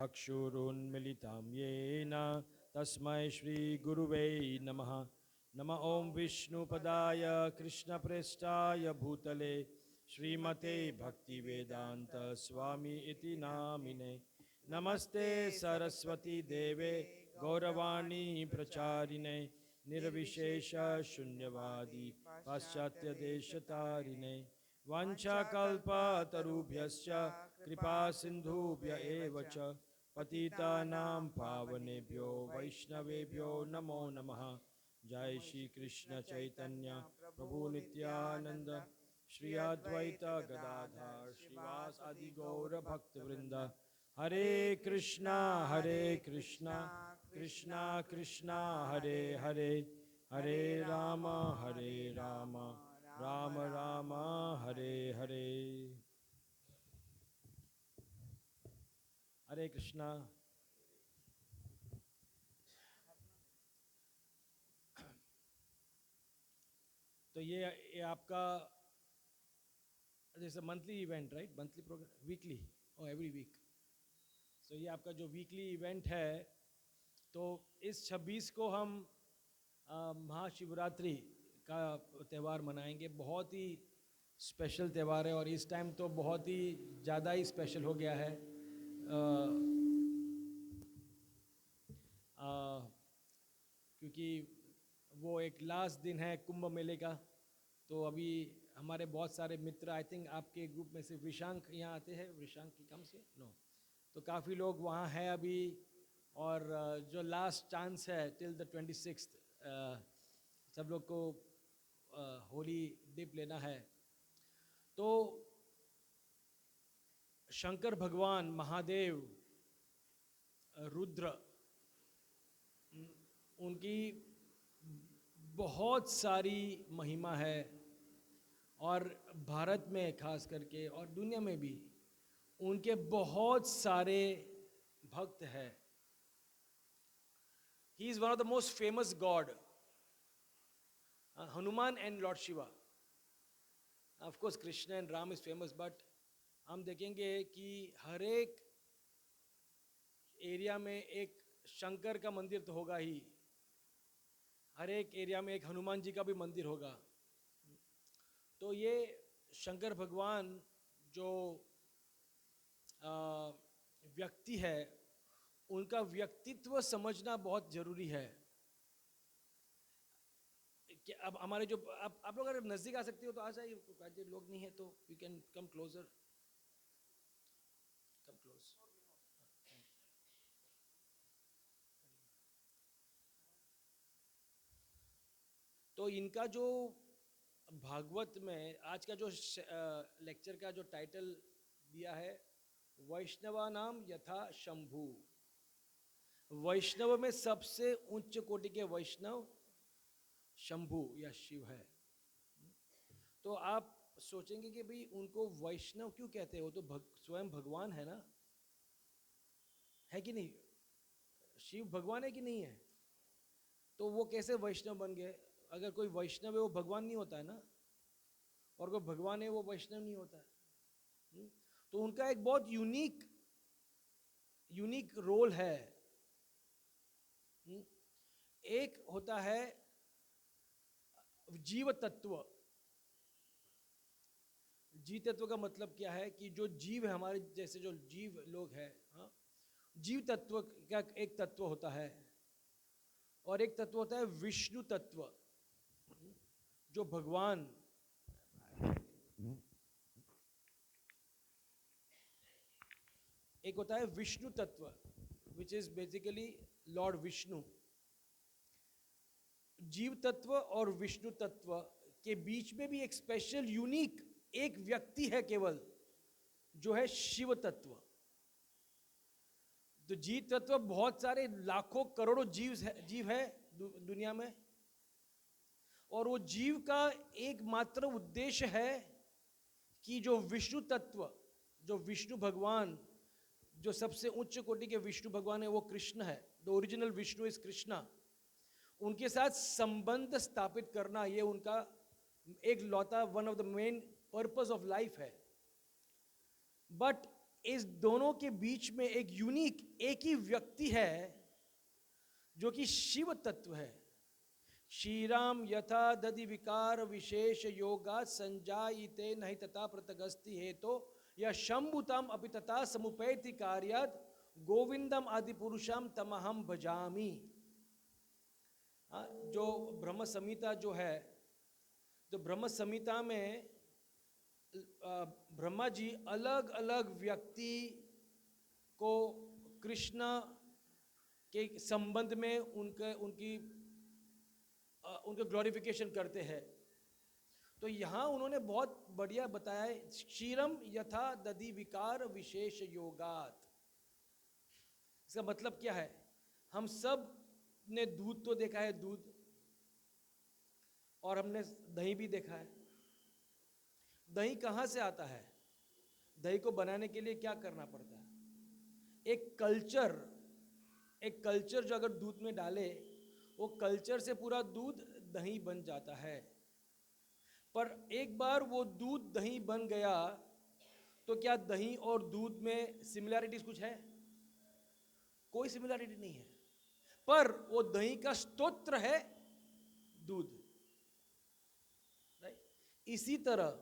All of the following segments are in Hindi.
अक्षुरुन्मिलितं येन तस्मै श्रीगुरुवे नमः। नम ॐ विष्णुपदाय कृष्णप्रेष्ठाय भूतले श्रीमते भक्तिवेदान्त स्वामी इति नामिने। नमस्ते सरस्वती देवे गौरवाणी प्रचारिणे निर्विशेष शून्यवादी पाश्चात्यदेशतारिणे वाञ्छाकल्पतरुभ्यश्च कृपा सिन्धुभ्य एव च पतितानां पावनेभ्यो वैष्णवेभ्यो नमो नमः। जय श्री कृष्ण चैतन्य प्रभु नित्यानंद श्री अद्वैत गदाधर श्रीवास आदि गौर भक्तवृंद। हरे कृष्णा कृष्णा कृष्णा हरे हरे, हरे राम राम राम हरे हरे। हरे कृष्णा। तो ये आपका जैसे monthly event, right? Monthly programme, weekly और एवरी वीक। सो ये आपका जो वीकली इवेंट है, तो इस 26 को हम महाशिवरात्रि का त्यौहार मनाएंगे। बहुत ही स्पेशल त्यौहार है और इस टाइम तो बहुत ही ज़्यादा ही स्पेशल हो गया है, क्योंकि वो एक लास्ट दिन है कुंभ मेले का। तो अभी हमारे बहुत सारे मित्र, आई थिंक आपके ग्रुप में से विशांक यहाँ आते हैं। विशांक की कम से नो, तो काफ़ी लोग वहाँ हैं अभी। और जो लास्ट चांस है टिल द 26th, सब लोग को होली डिप लेना है। तो शंकर भगवान, महादेव, रुद्र, उनकी बहुत सारी महिमा है। और भारत में खास करके और दुनिया में भी उनके बहुत सारे भक्त हैं। He is one of the most famous God, Hanuman and Lord Shiva. Of course Krishna and Ram is famous, but हम देखेंगे कि हर एक एरिया में एक शंकर का मंदिर तो होगा ही, हर एक एरिया में एक हनुमान जी का भी मंदिर होगा। तो ये शंकर भगवान जो व्यक्ति है, उनका व्यक्तित्व समझना बहुत जरूरी है। कि अब हमारे जो आप लोग अगर नजदीक आ सकते हो तो आ जाइए, लोग नहीं है तो you can come closer, come close. तो इनका जो भागवत में आज का जो लेक्चर का जो टाइटल दिया है, वैष्णवा नाम यथा शंभु। वैष्णव में सबसे उच्च कोटि के वैष्णव शंभु या शिव है। तो आप सोचेंगे कि भाई उनको वैष्णव क्यों कहते हैं? वो तो स्वयं भगवान है ना, है कि नहीं? शिव भगवान है कि नहीं है? तो वो कैसे वैष्णव बन गए? अगर कोई वैष्णव है वो भगवान नहीं होता है ना, और कोई भगवान है वो वैष्णव नहीं होता है। तो उनका एक बहुत यूनिक रोल है। एक होता है जीव तत्व। जीव तत्व का मतलब क्या है? कि जो जीव है, हमारे जैसे जो जीव लोग हैं, हाँ, जीव तत्व का एक तत्व होता है और एक तत्व होता है विष्णु तत्व, जो भगवान। एक होता है विष्णु तत्व, which is basically Lord Vishnu. जीव तत्व और विष्णु तत्व के बीच में भी एक स्पेशल यूनिक एक व्यक्ति है केवल, जो है शिव तत्व। तो जीव तत्व बहुत सारे लाखों करोड़ों जीव है दुनिया में, और वो जीव का एकमात्र उद्देश्य है कि जो विष्णु तत्व, जो विष्णु भगवान, जो सबसे उच्च कोटि के विष्णु भगवान है, वो कृष्ण है। The original Vishnu is Krishna. उनके साथ संबंध स्थापित करना, ये उनका एक लौता one of the main purpose of life है। बट इस दोनों के बीच में एक यूनिक एक ही व्यक्ति है जो कि शिव तत्व है। श्रीराम यथा दधि विकार विशेष योगा संजायिते नहीं तथा पृथगस्ति हेतो या शंभुतम अपि तथा समुपैति कार्यात् गोविंदम आदि पुरुषम तमहम भजामि। जो ब्रह्म संहिता जो है, जो ब्रह्म संहिता में ब्रह्मा जी अलग अलग व्यक्ति को कृष्ण के संबंध में उनके ग्लोरिफिकेशन करते हैं। तो यहाँ उन्होंने बहुत बढ़िया बताया है, क्षीरम यथा दधि विकार विशेष योगात। इसका मतलब क्या है? हम सब ने दूध तो देखा है, दूध, और हमने दही भी देखा है। दही कहाँ से आता है? दही को बनाने के लिए क्या करना पड़ता है? एक कल्चर जो अगर दूध में डाले, वो कल्चर से पूरा दूध दही बन जाता है। पर एक बार वो दूध दही बन गया तो क्या दही और दूध में सिमिलैरिटीज कुछ है? कोई सिमिलैरिटी नहीं है। पर वो दही का स्तोत्र है दूध। इसी तरह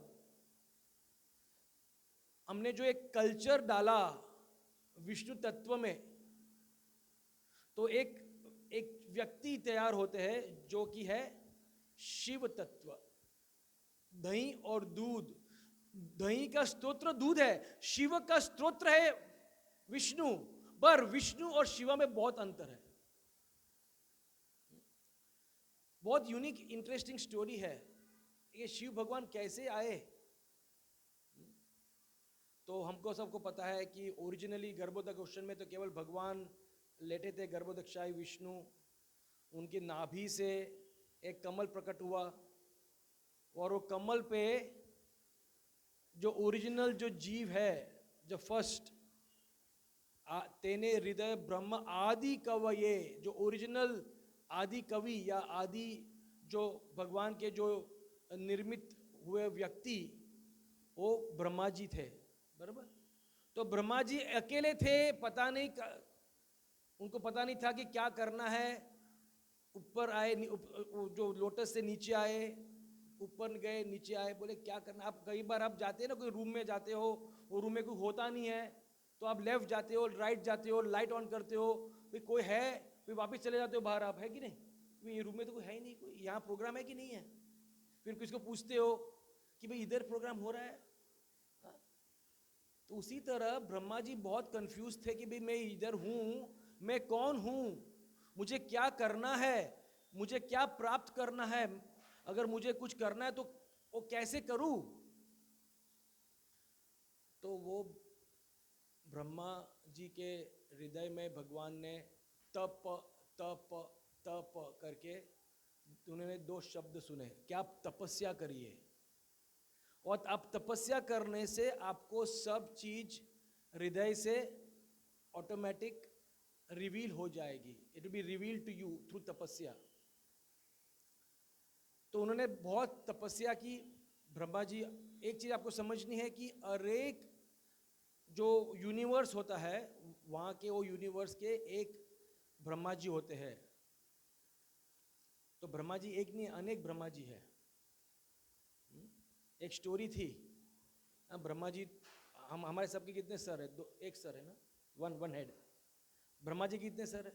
हमने जो एक कल्चर डाला विष्णु तत्व में, तो एक व्यक्ति तैयार होते हैं जो कि है शिव तत्व। दही और दूध, दही का स्तोत्र दूध है, शिव का स्तोत्र है विष्णु। पर विष्णु और शिव में बहुत अंतर है। बहुत यूनिक इंटरेस्टिंग स्टोरी है ये शिव भगवान कैसे आए। तो हमको सबको पता है कि ओरिजिनली गर्भोदक क्वेश्चन में तो केवल भगवान लेटे थे, गर्भोदकशाही विष्णु। उनकी नाभि से एक कमल प्रकट हुआ और वो कमल पे जो ओरिजिनल जो जीव है, जो फर्स्ट तेने हृदय ब्रह्म आदि कवये, जो ओरिजिनल आदि कवि या आदि जो भगवान के जो निर्मित हुए व्यक्ति, वो ब्रह्मा जी थे, बराबर। तो ब्रह्मा जी अकेले थे, पता नहीं उनको पता नहीं था कि क्या करना है। ऊपर आए, जो लोटस से नीचे आए, ऊपर गए, नीचे आए, बोले क्या करना। आप कई बार आप जाते हैं ना, कोई रूम में जाते हो, वो रूम में कोई होता नहीं है, तो आप लेफ्ट जाते हो, राइट जाते हो, लाइट ऑन करते हो, भाई कोई है, फिर वापस चले जाते हो बाहर। आप है कि नहीं? ये रूम में तो कोई है ही नहीं, कोई यहाँ प्रोग्राम है कि नहीं है। फिर किसको पूछते हो कि भाई इधर प्रोग्राम हो रहा है। तो उसी तरह ब्रह्मा जी बहुत कंफ्यूज थे कि भाई मैं इधर हूँ, मैं कौन हूँ, मुझे क्या करना है, मुझे क्या प्राप्त करना है, अगर मुझे कुछ करना है तो वो कैसे करूँ। तो वो ब्रह्मा जी के हृदय में भगवान ने तप तप तप करके उन्होंने 2 शब्द सुने कि आप तपस्या करिए। और आप तपस्या करने से आपको सब चीज हृदय से ऑटोमेटिक रिवील हो जाएगी। It will be reveal to you through tapasya. तो उन्होंने बहुत तपस्या की ब्रह्मा जी। एक चीज आपको समझनी है कि हर एक जो यूनिवर्स होता है, वहां के वो यूनिवर्स के एक ब्रह्मा जी होते हैं। तो ब्रह्मा जी एक नहीं, अनेक ब्रह्मा जी है। एक स्टोरी थी, ब्रह्मा जी, हमारे सबके कितने सर है? 2, 1 सर है ना, वन हेड। ब्रह्मा जी कितने सर है?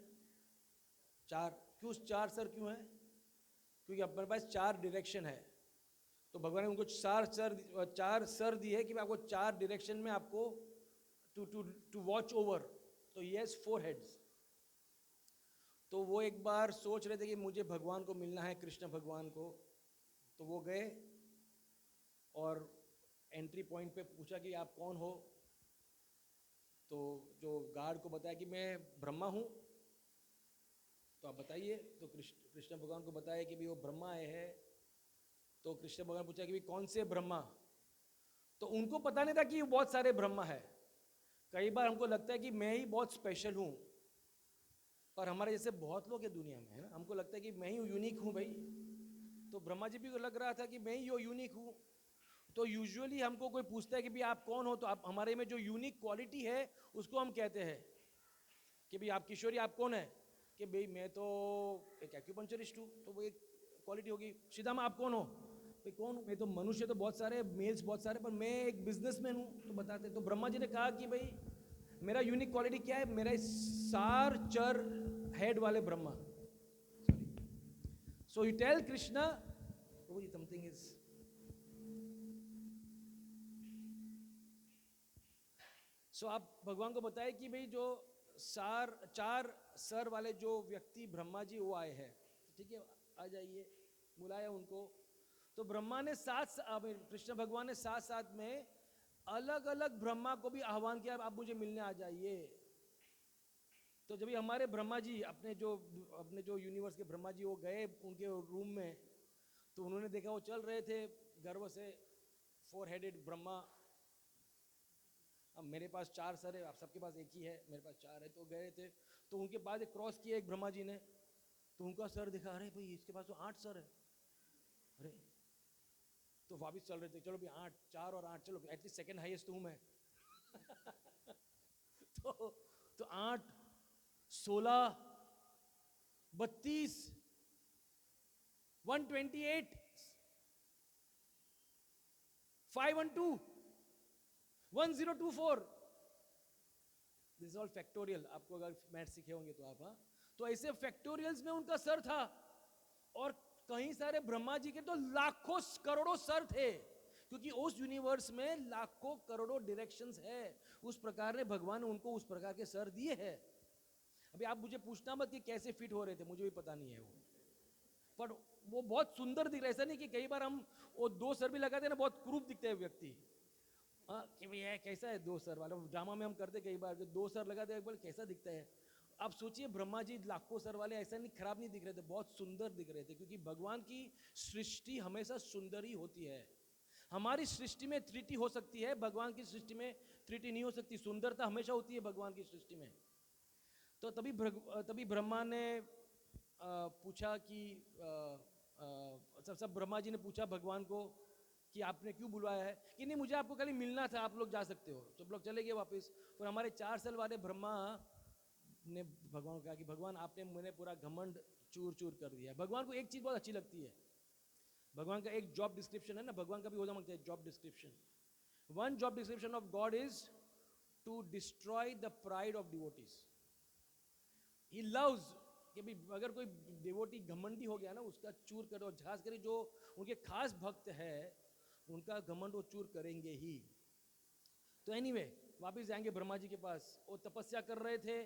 4। क्यों 4 सर क्यों है? क्योंकि अपने पास 4 डायरेक्शन है। तो भगवान ने उनको 4 सर दिए है कि आपको 4 डायरेक्शन में आपको टू वॉच ओवर। तो यस 4 हेड्स। तो वो एक बार सोच रहे थे कि मुझे भगवान को मिलना है, कृष्ण भगवान को। तो वो गए और एंट्री पॉइंट पे पूछा कि आप कौन हो। तो जो गार्ड को बताया कि मैं ब्रह्मा हूँ, तो आप बताइए। तो कृष्ण भगवान को बताया कि भाई वो ब्रह्मा आए हैं। तो कृष्ण भगवान पूछा कि भाई कौन से ब्रह्मा। तो उनको पता नहीं था कि बहुत सारे ब्रह्मा है। कई बार हमको लगता है कि मैं ही बहुत स्पेशल हूँ, पर हमारे जैसे बहुत लोग हैं दुनिया में, है ना। हमको लगता है कि मैं ही यूनिक हूँ भाई। तो ब्रह्मा जी भी को लग रहा था कि मैं ही यूनिक हूँ। तो यूजुअली हमको कोई पूछता है कि भाई आप कौन हो, तो आप हमारे में जो यूनिक क्वालिटी है उसको हम कहते हैं कि भाई आप किशोरी, आप कौन है, कि भाई मैं तो एक एक्यूपंक्चरिस्ट हूँ, तो वो एक क्वालिटी होगी। सीधा में आप कौन हो, भाई कौन हूँ मैं, तो मनुष्य तो बहुत सारे, मेल्स बहुत सारे, पर मैं एक बिजनेसमैन हूँ, तो बताते। तो ब्रह्मा जी ने कहा कि भाई मेरा यूनिक क्वालिटी क्या है, मेरा सार चर हेड वाले Brahma, sorry. So you tell Krishna something is, so आप भगवान को बताए कि भाई जो चार सर वाले जो व्यक्ति ब्रह्मा जी वो आए हैं, ठीक है आ जाइए, बुलाया उनको। तो ब्रह्मा ने कृष्ण भगवान ने साथ साथ में अलग अलग ब्रह्मा को भी आह्वान किया, आप मुझे मिलने आ जाइए। तो जब हमारे ब्रह्मा जी अपने जो यूनिवर्स के ब्रह्मा जी वो गए उनके रूम में, तो उन्होंने देखा वो चल रहे थे गर्व से, 4 हेडेड ब्रह्मा। अब मेरे पास 4 सर है, आप सबके पास एक ही है, मेरे पास 4 है। तो गए थे, तो उनके बाद एक क्रॉस किया एक ब्रह्मा जी ने, तो उनका सर दिखा, अरे भाई इसके पास तो 8 सर है, अरे। तो वापिस चल रहे थे, चलो भाई 8, 4 और 8, चलो एटलीस्ट सेकंड हाईएस्ट तो हूँ मैं। तो 8, 16, 32, 128, 512, 1024, दिस इज ऑल फैक्टोरियल। आपको अगर मैथ सीखे होंगे तो आप, हाँ, तो ऐसे फैक्टोरियल्स में उनका सर था। और कहीं सारे ब्रह्मा जी के तो लाखों करोड़ों सर थे, क्योंकि उस यूनिवर्स में लाखों करोड़ों डायरेक्शंस है। उस प्रकार ने भगवान उनको उस प्रकार के सर दिए हैं। अभी आप मुझे पूछना मत कि कैसे फिट हो रहे थे, मुझे भी पता नहीं है वो, पर वो बहुत सुंदर दिख रहा है। ऐसा नहीं कि कई बार हम वो 2 सर भी लगाते हैं ना, बहुत क्रूप दिखते हैं व्यक्ति, हाँ कि भैया कैसा है 2 सर वाला, ड्रामा में हम करते कई बार 2 सर लगाते हैं, कैसा दिखता है। आप सोचिए ब्रह्मा जी लाखों सर वाले ऐसा नहीं, खराब नहीं दिख रहे थे, बहुत सुंदर दिख रहे थे, क्योंकि भगवान की सृष्टि हमेशा सुंदर ही होती है। हमारी सृष्टि में त्रुटि हो सकती है, भगवान की सृष्टि में त्रुटि नहीं हो सकती, सुंदरता हमेशा होती है भगवान की सृष्टि में। तो तभी ब्रह्मा ने पूछा कि सब ब्रह्मा जी ने पूछा भगवान को कि आपने क्यों बुलवाया है, कि नहीं मुझे आपको खाली मिलना था, आप लोग जा सकते हो। सब लोग चले गए वापस। और हमारे 4 साल वाले ब्रह्मा ने भगवान को कहा कि भगवान आपने मैंने पूरा घमंड चूर चूर कर दिया। भगवान को एक चीज़ बहुत अच्छी लगती है, भगवान का एक जॉब डिस्क्रिप्शन है ना, भगवान का भी होता मांगता है job description. One job description of God is to destroy the pride of devotees. He loves कि भाई अगर कोई डिवोटी घमंडी हो गया ना, उसका चूर करो, खास कर जो उनके खास भक्त है उनका घमंड वो चूर करेंगे ही। तो एनीवे वापस जाएंगे ब्रह्मा जी के पास। वो तपस्या कर रहे थे,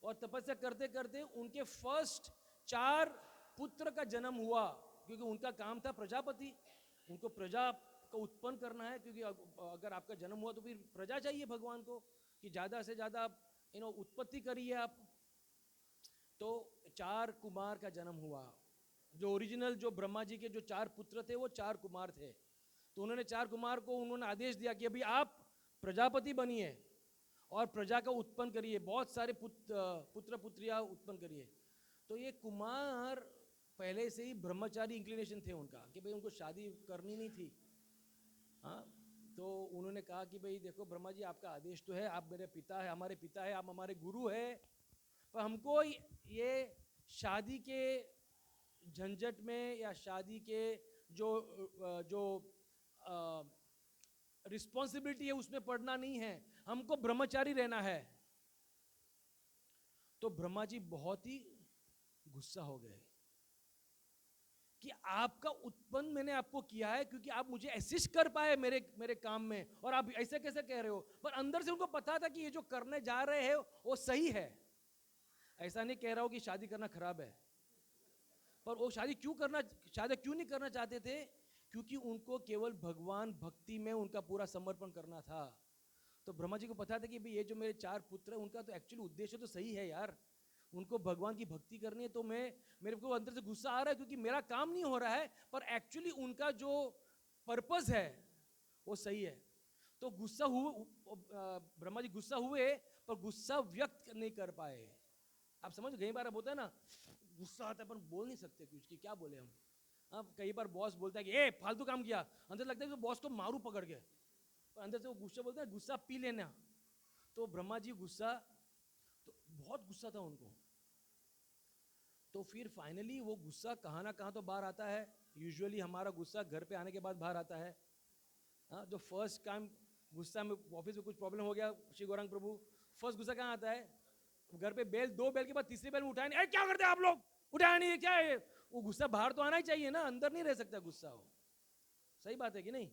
और तपस्या करते करते उनके फर्स्ट 4 पुत्र का जन्म हुआ, क्योंकि उनका काम था प्रजापति, उनको प्रजा को उत्पन्न करना है। क्योंकि अगर आपका जन्म हुआ तो फिर प्रजा चाहिए भगवान को, कि ज़्यादा से ज़्यादा उत्पत्ति करिए आप। तो 4 कुमार का जन्म हुआ। जो ओरिजिनल जो ब्रह्मा जी के जो 4 पुत्र थे वो 4 कुमार थे। तो उन्होंने 4 कुमार को उन्होंने आदेश दिया कि अभी आप प्रजापति बनिए और प्रजा को उत्पन्न करिए, बहुत सारे पुत्र पुत्रियां उत्पन्न करिए। तो ये कुमार पहले से ही ब्रह्मचारी इंक्लिनेशन थे उनका, कि भाई उनको शादी करनी नहीं थी। हाँ, तो उन्होंने कहा कि भाई देखो ब्रह्मा जी आपका आदेश तो है, आप मेरे पिता है, हमारे पिता है, आप हमारे गुरु है, पर हमको ये शादी के झंझट में या शादी के जो जो रिस्पॉन्सिबिलिटी है उसमें पड़ना नहीं है, हमको ब्रह्मचारी रहना है। तो ब्रह्मा जी बहुत ही गुस्सा हो गए कि आपका उत्पन्न मैंने आपको किया है क्योंकि आप मुझे असिस्ट कर पाए मेरे काम में, और आप ऐसे कैसे कह रहे हो। पर अंदर से उनको पता था कि ये जो करने जा रहे हैं वो सही है। ऐसा नहीं कह रहा हूं कि शादी करना खराब है, पर वो शादी क्यों नहीं करना चाहते थे, क्योंकि उनको केवल भगवान भक्ति में उनका पूरा समर्पण करना था। तो ब्रह्मा जी को पता था कि भाई ये जो मेरे 4 पुत्र हैं उनका तो एक्चुअली उद्देश्य तो सही है यार, उनको भगवान की भक्ति करनी है। तो मेरे को अंदर से गुस्सा आ रहा है क्योंकि मेरा काम नहीं हो रहा है, पर एक्चुअली उनका जो पर्पस है वो सही है। तो ब्रह्मा जी गुस्सा हुए, पर गुस्सा व्यक्त नहीं कर पाए। आप समझ, कई बार अब होता है ना, गुस्सा आता है पर बोल नहीं सकते कुछ, कि क्या बोले हम। अब कई बार बॉस बोलता है कि ए फालतू काम किया, अंदर लगता है कि बॉस को मारू पकड़ के, पर अंदर से वो गुस्सा बोलता है गुस्सा पी लेना। तो ब्रह्मा जी गुस्सा, तो बहुत गुस्सा था उनको। तो फिर फाइनली वो गुस्सा कहाँ ना कहाँ तो बाहर आता है। यूजुअली हमारा गुस्सा घर पे आने के बाद बाहर आता है। हाँ, जो फर्स्ट टाइम गुस्सा में ऑफिस में कुछ प्रॉब्लम हो गया, श्री गौरांग प्रभु, फर्स्ट गुस्सा कहाँ आता है? घर पे बेल, 2 बेल के बाद तीसरी बेल में उठाया नहीं, क्या करते हैं आप लोग, उठाया नहीं, क्या है वो? गुस्सा बाहर तो आना ही चाहिए ना, अंदर नहीं रह सकता गुस्सा हो। सही बात है कि नहीं?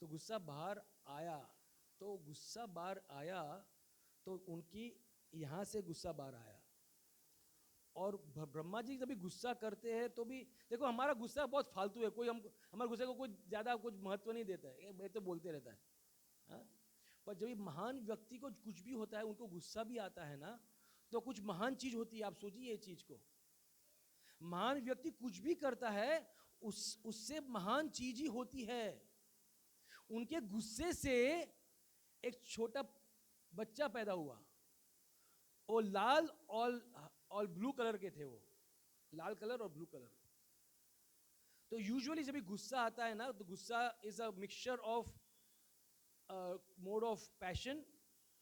तो गुस्सा बाहर आया, तो गुस्सा बाहर आया तो उनकी यहाँ से गुस्सा बाहर आया। और ब्रह्मा जी जब भी गुस्सा करते हैं तो भी देखो, हमारा गुस्सा बहुत फालतू है, कोई हम हमारे गुस्से को कोई ज़्यादा कुछ महत्व नहीं देता है, ये तो बोलते रहता है। हाँ? पर जब महान व्यक्ति को कुछ भी होता है, उनको गुस्सा भी आता है ना, तो कुछ महान चीज होती है। आप सोचिए ये चीज को, महान व्यक्ति कुछ भी करता है उससे महान चीज ही होती है। उनके गुस्से से एक छोटा बच्चा पैदा हुआ, वो लाल और ब्लू कलर के थे, वो लाल कलर और ब्लू कलर। तो यूजुअली जब भी गुस्सा आता है ना, तो गुस्सा is a mixture of mode of passion,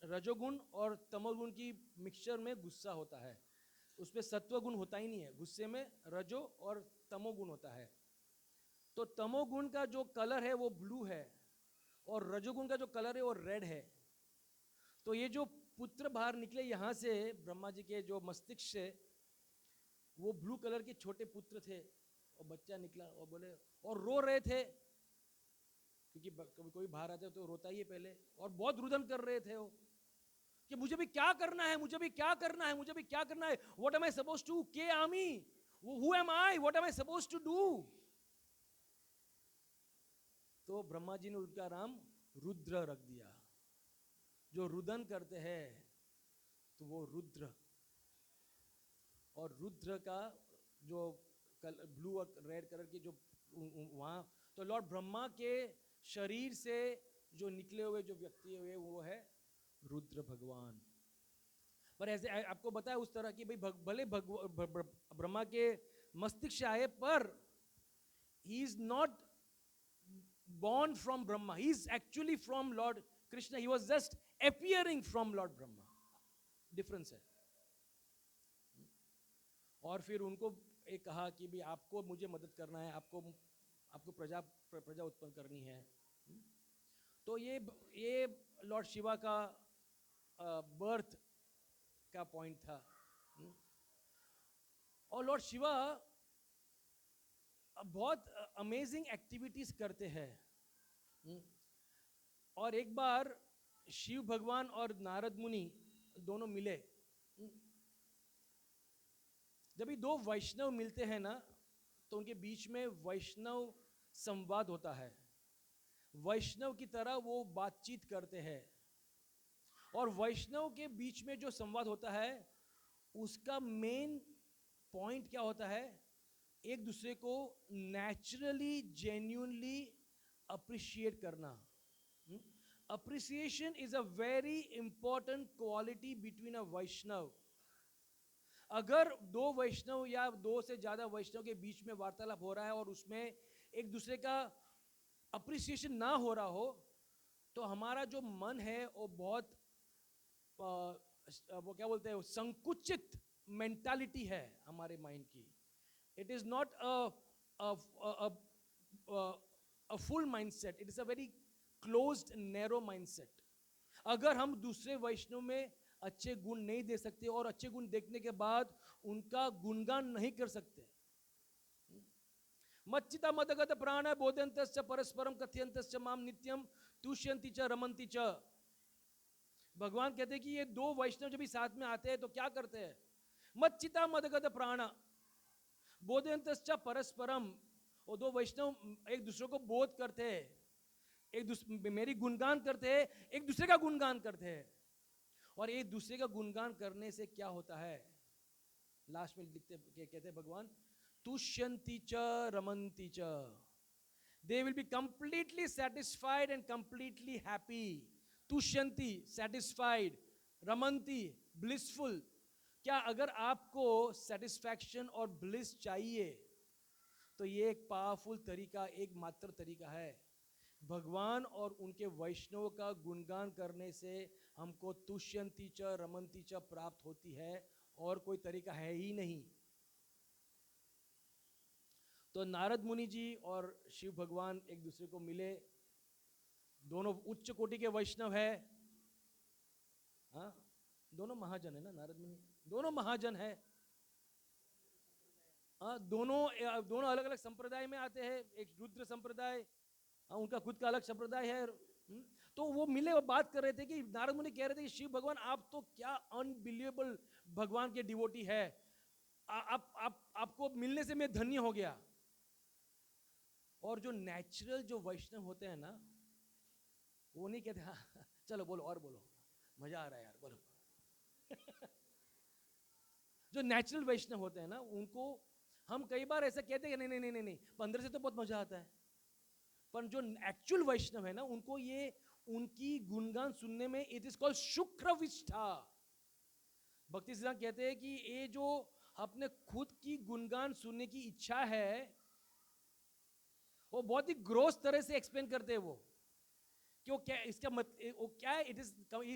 रजोगुण और तमोगुण की मिक्सचर में गुस्सा होता है। उसमें सत्वगुण होता ही नहीं है, गुस्से में रजो और तमोगुण होता है। तो तमोगुण का जो कलर है वो ब्लू है, और रजोगुण का जो कलर है वो रेड है। तो ये जो पुत्र बाहर निकले यहाँ से ब्रह्मा जी के जो मस्तिष्क से, वो ब्लू कलर के छोटे पुत्र थे, और बच्चा निकला और बोले, और रो रहे थे, क्योंकि कभी कोई बाहर आते तो रोता ही है पहले, और बहुत रुदन कर रहे थे वो कि मुझे भी क्या करना है, मुझे भी क्या करना है, मुझे भी क्या करना है, what am I supposed to, के आमी, who am I, what am I supposed to do. तो ब्रह्मा जी ने उनका नाम रुद्र रख दिया। जो रुदन करते हैं तो वो रुद्र, और रुद्र का जो ब्लू और रेड कलर की जो वहाँ, तो लॉर्ड ब्रह्मा के शरीर से जो निकले हुए जो व्यक्ति हुए वो है रुद्र भगवान। पर ऐसे आपको बताया उस तरह की भाई भले ब्रह्मा के मस्तिष्क से आए, पर he is not born from Brahma, he is actually from Lord Krishna, he was just appearing from Lord Brahma, difference है। और फिर उनको एक कहा कि भी आपको मुझे मदद करना है, आपको प्रजा उत्पन्न करनी है। तो ये लॉर्ड शिवा का बर्थ का पॉइंट था। और लॉर्ड शिवा बहुत अमेजिंग एक्टिविटीज करते हैं। और एक बार शिव भगवान और नारद मुनि दोनों मिले। जब ये दो वैष्णव मिलते हैं ना, तो उनके बीच में वैष्णव संवाद होता है, वैष्णव की तरह वो बातचीत करते हैं। और वैष्णव के बीच में जो संवाद होता है उसका मेन पॉइंट क्या होता है? एक दूसरे को नेचुरली जेन्युइनली अप्रिशिएट करना। Appreciation is a very important quality between a Vaishnav. अगर दो वैष्णव या दो से ज्यादा वैष्णव के बीच में वार्तालाप हो रहा है और उसमें एक दूसरे का अप्रिसिएशन ना हो रहा हो, तो हमारा जो मन है वो बहुत वो क्या बोलते हैं, संकुचित मेंटालिटी है हमारे माइंड की। It is not a full mindset, it is a very closed narrow mindset. अगर हम दूसरे वैष्णव में अच्छे गुण नहीं दे सकते और अच्छे गुण देखने के बाद उनका गुणगान नहीं कर सकते, मच्चिता मदगत प्राण बोधयंतश्च परस्परम कथयंतश्च माम नित्यम तुष्यंति च रमन्ति च। भगवान कहते हैं कि ये दो वैष्णव जब भी साथ में आते हैं तो क्या करते हैं? मच्चिता मदगत प्राण बोधयंतश्च परस्परम, वो दो वैष्णव एक दूसरे को बोध करते हैं, एक दूसरे मेरी गुणगान करते हैं, एक दूसरे का गुणगान करते हैं। और एक दूसरे का गुणगान करने से क्या होता है? लास्ट में लिखते कहते हैं भगवान, तुष्यंति च रमन्ति च, they will be completely satisfied and completely happy. तुष्यंति satisfied, रमन्ति blissful। क्या अगर आपको सेटिस्फैक्शन और ब्लिस चाहिए तो ये एक पावरफुल तरीका, एक मात्र तरीका है। भगवान और उनके वैष्णव का गुणगान करने से हमको तुष्यंती च रमंती च प्राप्त होती है, और कोई तरीका है ही नहीं। तो नारद मुनि जी और शिव भगवान एक दूसरे को मिले, दोनों उच्च कोटि के वैष्णव है। हाँ, दोनों महाजन है ना, नारद मुनि दोनों महाजन है। हाँ, दोनों दोनों अलग अलग संप्रदाय में आते हैं। एक रुद्र संप्रदाय, उनका खुद का अलग संप्रदाय है। तो वो मिले और बात कर रहे थे कि नारद मुनि कह रहे थे कि शिव भगवान आप तो क्या अनबिलीवेबल भगवान के डिवोटी है, आपको मिलने से मैं धन्य हो गया। और जो नेचुरल जो वैष्णव होते हैं ना, वो नहीं कहते हाँ चलो बोलो और बोलो, मजा आ रहा है यार बोलो जो नेचुरल वैष्णव होते हैं ना, उनको हम कई बार ऐसा कहते हैं नहीं नहीं नहीं नहीं नहीं, 15 से तो बहुत मजा आता है। पर जो एक्चुअल वैष्णव है ना, उनको ये उनकी गुणगान सुनने में इट इज कॉल्ड शुक्र विष्ठा। भक्ति सिद्धांत कहते हैं कि ये जो अपने खुद की गुणगान सुनने की इच्छा है, वो बहुत ही ग्रोस तरह से एक्सप्लेन करते हैं वो, कि वो क्या इसका वो क्या है, it is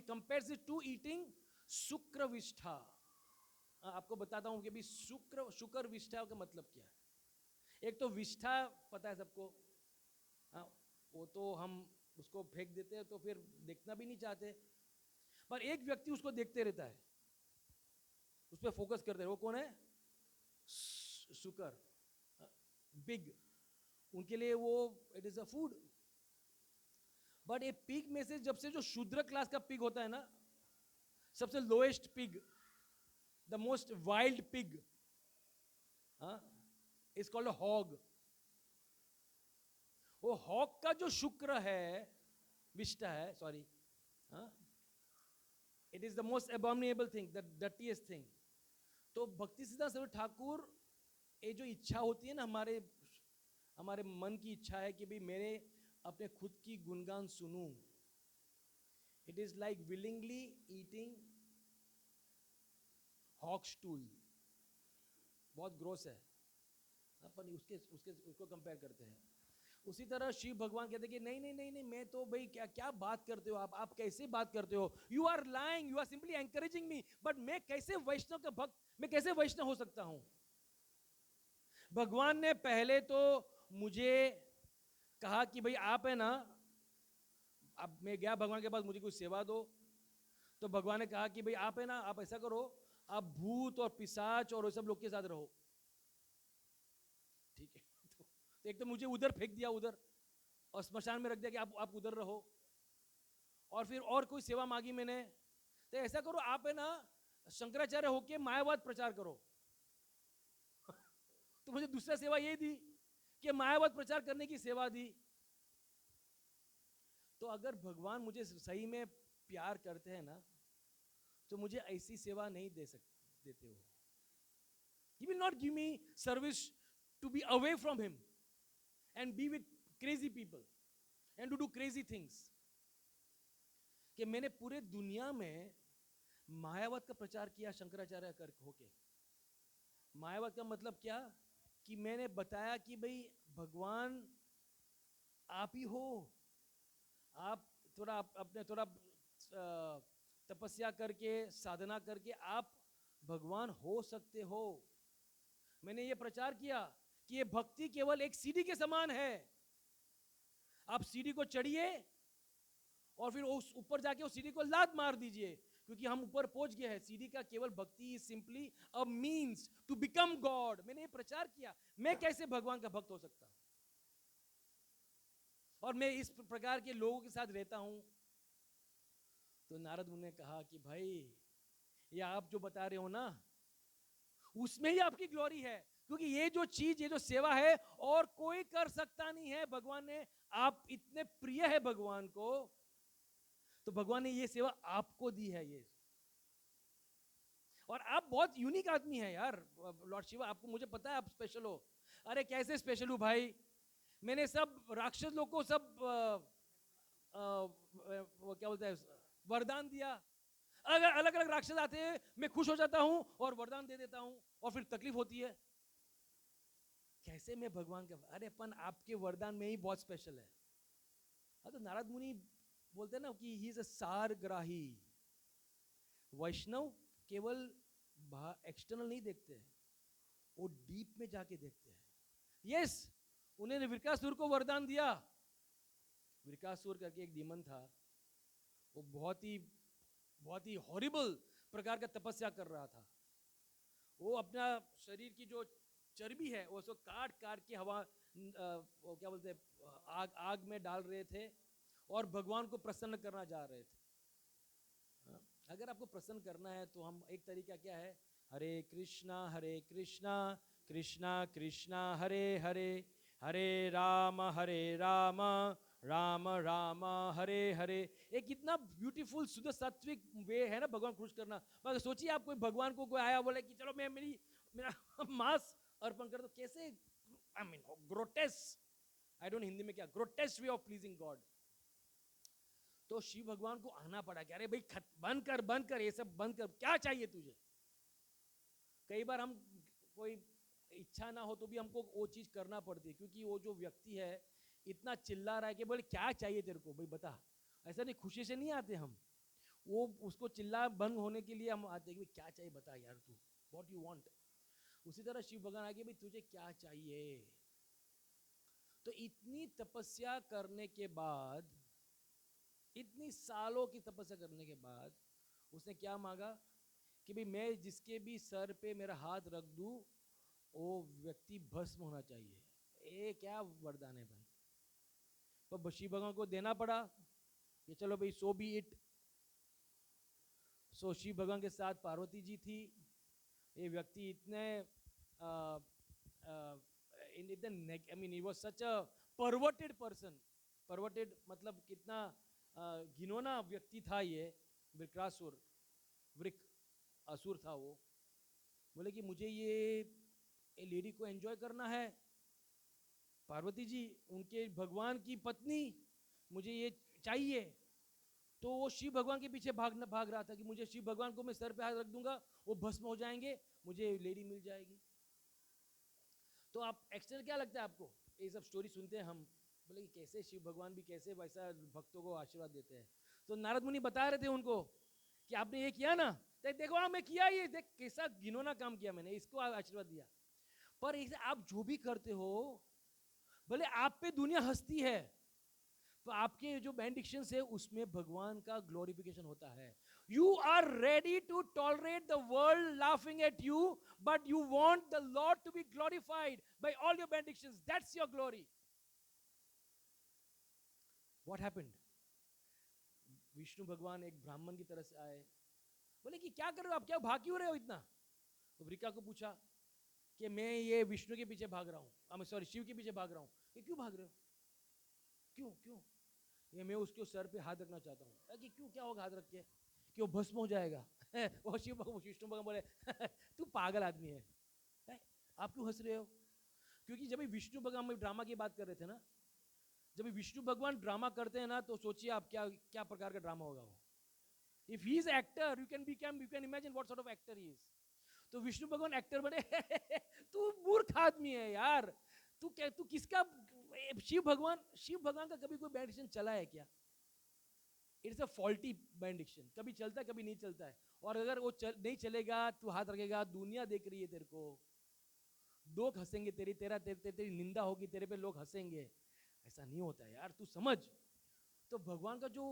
compares it to eating shukra vishtha. आपको बताता हूं कि भी शुक्र विष्ठा का मतलब क्या है। एक तो विष्ठा पता है सबको, वो तो हम उसको फेंक देते हैं, तो फिर देखना भी नहीं चाहते। पर एक व्यक्ति उसको देखते रहता है, उस पर फोकस करते हैं। वो कौन है? शुक्र, बिग। उनके लिए वो it is a food. But ये पिग में से जब से जो शूद्र क्लास का पिग होता है ना, सबसे lowest pig, the most wild pig is called hog. वो हॉग का जो शुक्र है, विष्ठा है, sorry, it is the most abominable thing, the dirtiest thing. तो भक्ति सिद्धांत सरस्वती ठाकुर, ये जो इच्छा होती है ना, हमारे मन की इच्छा है कि भाई मेरे अपने खुद की गुणगान सुनूं, it is like willingly eating hog stool. बहुत ग्रोस है, अपन उसको कंपेयर करते हैं। उसी तरह शिव भगवान कहते हैं कि नहीं नहीं नहीं नहीं, मैं तो भाई क्या क्या बात करते हो आप कैसे बात करते हो, you are lying, you are simply encouraging me, but मैं कैसे वैष्णव का भक्त, मैं कैसे वैष्णव हो सकता हूं। भगवान ने पहले तो मुझे कहा कि भाई आप है ना, अब मैं गया भगवान के पास, मुझे कुछ सेवा दो। तो भगवान ने कहा कि भाई आप है ना, आप ऐसा करो, आप भूत और पिशाच और सब लोग के साथ रहो। ठीक है, तो एक तो मुझे उधर फेंक दिया, उधर, और स्मशान में रख दिया कि आप उधर रहो। और फिर और कोई सेवा मांगी मैंने, तो ऐसा करो आप है ना शंकराचार्य होके मायावाद प्रचार करो तो मुझे दूसरा सेवा ये दी कि मायावाद प्रचार करने की सेवा दी। तो अगर भगवान मुझे सही में प्यार करते हैं ना, तो मुझे ऐसी सेवा नहीं देते हो। He will not give me service to be away from him and be with crazy people and to do crazy things. कि मैंने पूरे दुनिया में मायावाद का प्रचार किया शंकराचार्य कर होके। मायावाद का मतलब क्या, कि मैंने बताया कि भाई भगवान आप ही हो, आप थोड़ा अपने थोड़ा तपस्या करके साधना करके आप भगवान हो सकते हो। मैंने ये प्रचार किया कि ये भक्ति केवल एक सीढ़ी के समान है, आप सीढ़ी को चढ़िए और फिर उस ऊपर जाके उस सीढ़ी को लात मार दीजिए, क्योंकि हम ऊपर पहुंच गए हैं। सीढ़ी का केवल bhakti is simply a means to become God. मैंने ये प्रचार किया, मैं कैसे भगवान का भक्त हो सकता हूं। और मैं इस प्रकार के लोगों के साथ रहता हूं। तो नारद मुनि ने कहा कि भाई ये आप जो बता रहे हो ना, उसमें ही आपकी ग्लोरी है, क्योंकि ये जो चीज, ये जो सेवा है, और कोई कर सकता नहीं है। भगवान ने, आप इतने प्रिय है भगवान को, तो भगवान ने ये सेवा आपको दी है ये। और आप बहुत यूनिक आदमी है यार लॉर्ड शिवा, आपको, मुझे पता है आप स्पेशल हो। अरे कैसे स्पेशल हूं भाई, मैंने सब राक्षस लोग को सब वो क्या बोलते हैं, वरदान दिया। अगर अलग अलग राक्षस आते हैं, मैं खुश हो जाता हूं और वरदान दे देता हूं, और फिर तकलीफ होती है। कैसे मैं भगवान का, अरे अपन आपके वरदान में ही बहुत स्पेशल है। हाँ, तो नारद मुनि बोलते हैं ना कि ही इज अ सारग्राही। वैष्णव केवल एक्सटर्नल नहीं देखते हैं, वो डीप में जाके देखते हैं। यस, उन्होंने वृकासुर को वरदान दिया। वृकासुर करके एक डीमन था, वो बहुत ही हॉरिबल प्रकार का तपस्या कर रहा था। वो अपना शरीर की जो चर्बी है वो उसको काट काट के हवा, वो क्या बोलते हैं, आग में डाल रहे थे और भगवान को प्रसन्न करना चाह रहे थे। हाँ? अगर आपको प्रसन्न करना है तो हम एक तरीका क्या है, हरे कृष्णा कृष्णा कृष्णा हरे हरे, हरे राम राम राम हरे हरे। एक कितना ब्यूटीफुल शुद्ध सात्विक वे है ना भगवान खुश करना। मगर सोचिए आप कोई भगवान को कोई आया बोले कि चलो मैं मेरा मांस अर्पण कर दो, कैसे, I mean grotesque, I don't Hindi में क्या, grotesque way of pleasing God. तो शिव भगवान को आना पड़ा कि अरे भाई बंद कर ये सब बंद कर, क्या चाहिए तुझे। कई बार हम कोई इच्छा ना हो तो भी हमको वो चीज करना पड़ती है, क्योंकि वो जो व्यक्ति है इतना चिल्ला रहा है कि बोले क्या चाहिए तेरे को भाई बता। ऐसा नहीं, खुशी से नहीं आते हम, वो उसको चिल्ला बंद होने के लिए हम आते हैं कि क्या चाहिए बता यार तू, व्हाट यू वांट। उसी तरह शिव भगवान आगे भाई तुझे क्या चाहिए। तो इतनी तपस्या करने के बाद, इतनी सालों की तपस्या करने के बाद उसने क्या मांगा कि भाई मैं जिसके भी सर पे मेरा हाथ रख दूं वो व्यक्ति भस्म होना चाहिए। ये क्या वरदान है भाई। पर शिव भगवान को देना पड़ा कि चलो भाई सो बी इट। सो शिव भगवान के साथ पार्वती जी थी। ये व्यक्ति इतने I mean he was such a perverted person. Perverted मतलब कितना घिनौना व्यक्ति था ये वृकासुर, वृक असुर था वो। बोले कि मुझे ये लेडी को एंजॉय करना है, पार्वती जी उनके भगवान की पत्नी, मुझे ये चाहिए। तो वो शिव भगवान के पीछे भाग रहा था कि मुझे शिव भगवान को मैं सर पे हाथ रख दूंगा वो भस्म हो जाएंगे, मुझे लेडी मिल जाएगी। तो आप एक्सटर्नल क्या लगता है आपको, ये सब स्टोरी सुनते हैं हम, बोले कि कैसे शिव भगवान भी कैसे वैसा भक्तों को आशीर्वाद देते हैं। तो नारद मुनि बता रहे थे उनको कि आपने ये किया ना, देखो हाँ मैं किया, ये देख कैसा घिनौना काम किया मैंने, इसको आशीर्वाद दिया। पर इसे आप जो भी करते हो, भले आप पे दुनिया हंसती है, तो आपके जो बेनिडिक्शंस है उसमें भगवान का ग्लोरिफिकेशन होता है। You are ready to tolerate the world laughing at you, but you want the Lord to be glorified by all your benedictions, that's your glory. What happened, Vishnu भगवान एक ब्राह्मण की तरह से आए, बोले कि क्या कर रहे हो आप, क्या भाग क्यों रहे हो इतना। तो वृका को पूछा कि मैं ये विष्णु के पीछे भाग रहा हूँ, सॉरी शिव के पीछे भाग रहा हूँ। ये क्यों भाग रहे हो, क्यों क्यों। ये मैं उसके सर पे हाथ रखना चाहता हूँ। कि क्यों, क्या होगा हाथ रख के, कि वो भस्म हो जाएगा। वो शिव भगवान विष्णु भगवान बोले तू पागल आदमी है, आप क्यों हंस रहे हो। क्योंकि जब विष्णु भगवान में ड्रामा की बात कर रहे थे ना, जब विष्णु भगवान ड्रामा करते हैं ना तो सोचिए आप क्या क्या प्रकार का ड्रामा होगा वो। If he is actor, you can imagine what sort of actor he is. तो विष्णु भगवान एक्टर बने तू मूर्ख आदमी है यार, तू किसका, शिव भगवान का कभी कोई बेनिडिक्शन चला है क्या। इट्स अ फॉल्टी बेनिडिक्शन, कभी चलता है कभी नहीं चलता है। और अगर वो नहीं चलेगा, तू हाथ रखेगा, दुनिया देख रही है तेरे को, लोग हंसेंगे, तेरी निंदा होगी, तेरे पे लोग हंसेंगे। ऐसा नहीं होता है यार, तू समझ। तो भगवान का जो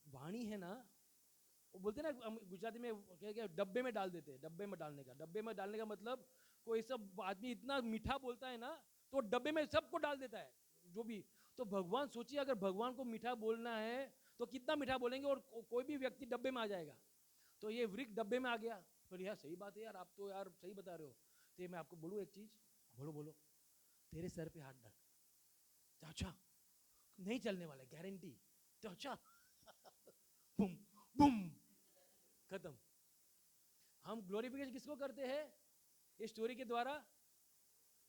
वाणी है ना, वो बोलते ना गुजराती में क्या डब्बे में डाल देते हैं। डब्बे में डालने का मतलब कोई सब आदमी इतना मीठा बोलता है ना तो डब्बे में सबको डाल देता है जो भी। तो भगवान सोचिए, अगर भगवान को मीठा बोलना है तो कितना मीठा बोलेंगे, और कोई भी व्यक्ति डब्बे में आ जाएगा। तो ये वृक्ष डब्बे में आ गया। पर यार सही बात है यार, आप तो यार सही बता रहे हो। तो मैं आपको बोलूँ एक चीज, बोलो तेरे सर पे हाथ डाल, अच्छा नहीं चलने वाला गारंटी, तो अच्छा बुम बुम खत्म। हम ग्लोरिफिकेशन किसको करते हैं इस स्टोरी के द्वारा,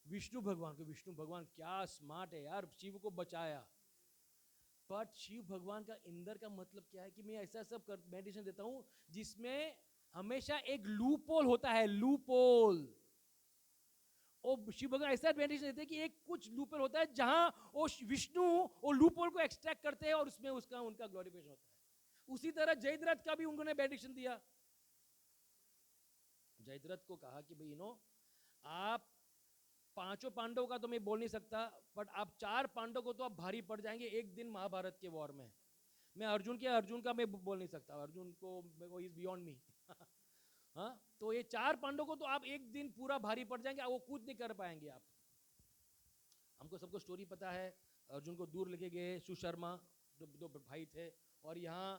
विष्णु भगवान को। विष्णु भगवान क्या स्मार्ट है यार, शिव को बचाया। बट शिव भगवान का इंदर का मतलब क्या है कि मैं ऐसा सब मेडिटेशन देता हूं जिसमें हमेशा एक लूपोल होता है, लूपोल। और शिव भगवान ऐसा बेनिफिट देते हैं कि एक कुछ लूपोल होता है जहां वो विष्णु वो लूपोल को एक्सट्रैक्ट करते हैं और उसमें उसका उनका ग्लोरिफिकेशन होता है। उसी तरह जयद्रथ का भी उन्होंने बेनिफिट दिया। जयद्रथ को कहा कि भाई आप पांचों पांडवों का तो मैं बोल नहीं सकता, बट आप 4 पांडव को तो आप भारी पड़ जाएंगे एक दिन महाभारत के वॉर में। मैं अर्जुन का मैं बोल नहीं सकता, अर्जुन को इज बियॉन्ड मी। हाँ, तो ये 4 पांडव को तो आप एक दिन पूरा भारी पड़ जाएंगे, वो कुछ नहीं कर पाएंगे आप। हमको सबको स्टोरी पता है, अर्जुन को दूर लेके गए सुशर्मा, दो भाई थे, और यहाँ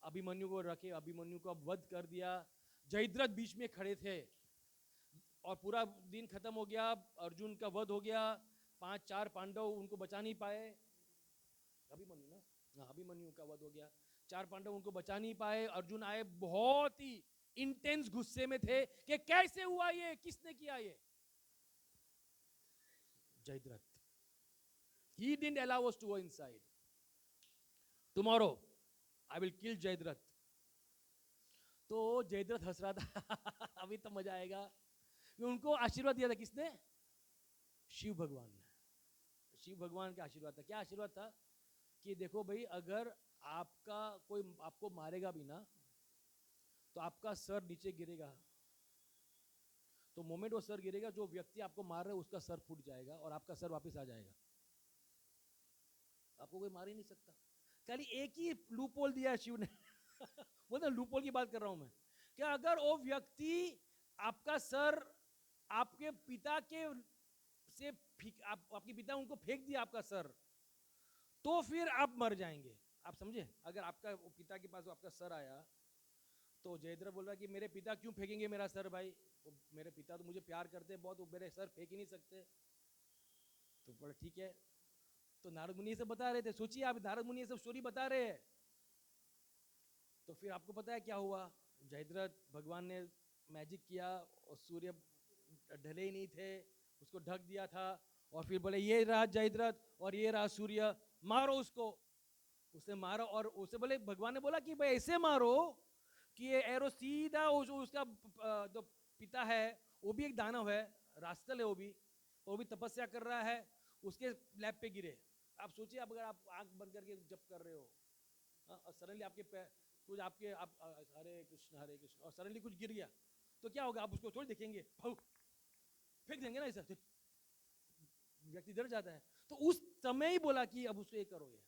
अभिमन्यु को रखे, अभिमन्यु को वध कर दिया। जयद्रथ बीच में खड़े थे और पूरा दिन खत्म हो गया, अर्जुन का वध हो गया, 5-4 पांडव उनको बचा नहीं पाए। अभिमन्यु ना, हाँ, अभिमन्यु का वध हो गया, 4 पांडव उनको बचा नहीं पाए। अर्जुन आए, बहुत ही इंटेंस गुस्से में थे कि कैसे हुआ ये, किसने किया ये। Jayadratha, he didn't allow us to go inside. Tomorrow I will kill Jayadratha. तो जयद्रथ हंस रहा था अभी तो मजा आएगा। उनको आशीर्वाद दिया था किसने? शिव भगवान ने। शिव भगवान का आशीर्वाद था। क्या आशीर्वाद था? कि देखो भाई, अगर आपका कोई आपको मारेगा भी ना, तो आपका सर नीचे गिरेगा, तो मोमेंट वो सर गिरेगा, जो व्यक्ति आपको मार रहा है उसका सर फूट जाएगा और आपका सर वापस आ जाएगा। आपको कोई मार ही नहीं सकता। खाली एक ही लूपोल दिया है शिव ने वो तो लूपोल की बात कर रहा हूं मैं, कि अगर वो व्यक्ति आपका सर आपके पिता के से आपके पिता उनको फेंक दिया आपका सर, तो फिर आप मर जाएंगे। आप समझे? अगर आपका पिता के पास आपका सर आया, तो जयद्रथ बोल रहा है कि मेरे पिता क्यों फेंकेंगे मेरा सर भाई, मेरे पिता तो मुझे प्यार करते हैं बहुत, वो मेरे सर फेंक ही नहीं सकते। तो बोला ठीक है। तो नारद मुनि ये सब बता रहे थे। सोचिए आप, नारद मुनि ये सब स्टोरी बता रहे हैं, तो फिर आपको पता है क्या हुआ? जयद्रथ भगवान ने मैजिक किया और सूर्य ढले ही नहीं थे, उसको ढक दिया था, और फिर बोले ये रहा जयद्रथ और ये रहा सूर्य, मारो उसको। उसने मारा, और उसे बोले, भगवान ने बोला कि भाई ऐसे मारो कि ये एरो सीधा उसका जो पिता है वो भी एक दानव है, रास्कल है, वो भी तपस्या कर रहा है, उसके लैब पे गिरे। आप सोचिए, अगर आप आंख बंद करके जप कर रहे हो, और सडनली आपके कुछ आपके आप हरे कृष्ण और सडनली कुछ गिर गया, तो क्या होगा? आप उसको थोड़ी देखेंगे, फेंक देंगे ना, ऐसा व्यक्ति डर जाता है। तो उस समय ही बोला कि अब उसको ये करो, ये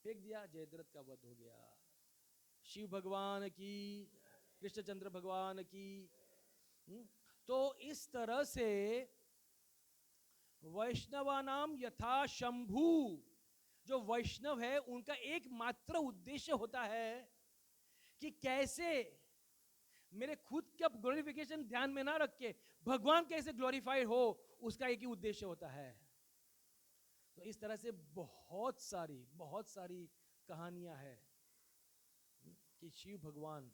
फेंक दिया, जयद्रथ का वध हो गया। शिव भगवान की, कृष्णचंद्र भगवान की। तो इस तरह से वैष्णवानाम यथा शंभु, जो वैष्णव है उनका एकमात्र उद्देश्य होता है कि कैसे मेरे खुद का ग्लोरिफिकेशन ध्यान में ना रख के भगवान कैसे ग्लोरीफाइड हो, उसका एक ही उद्देश्य होता है। तो इस तरह से बहुत सारी कहानियां हैं कि शिव भगवान,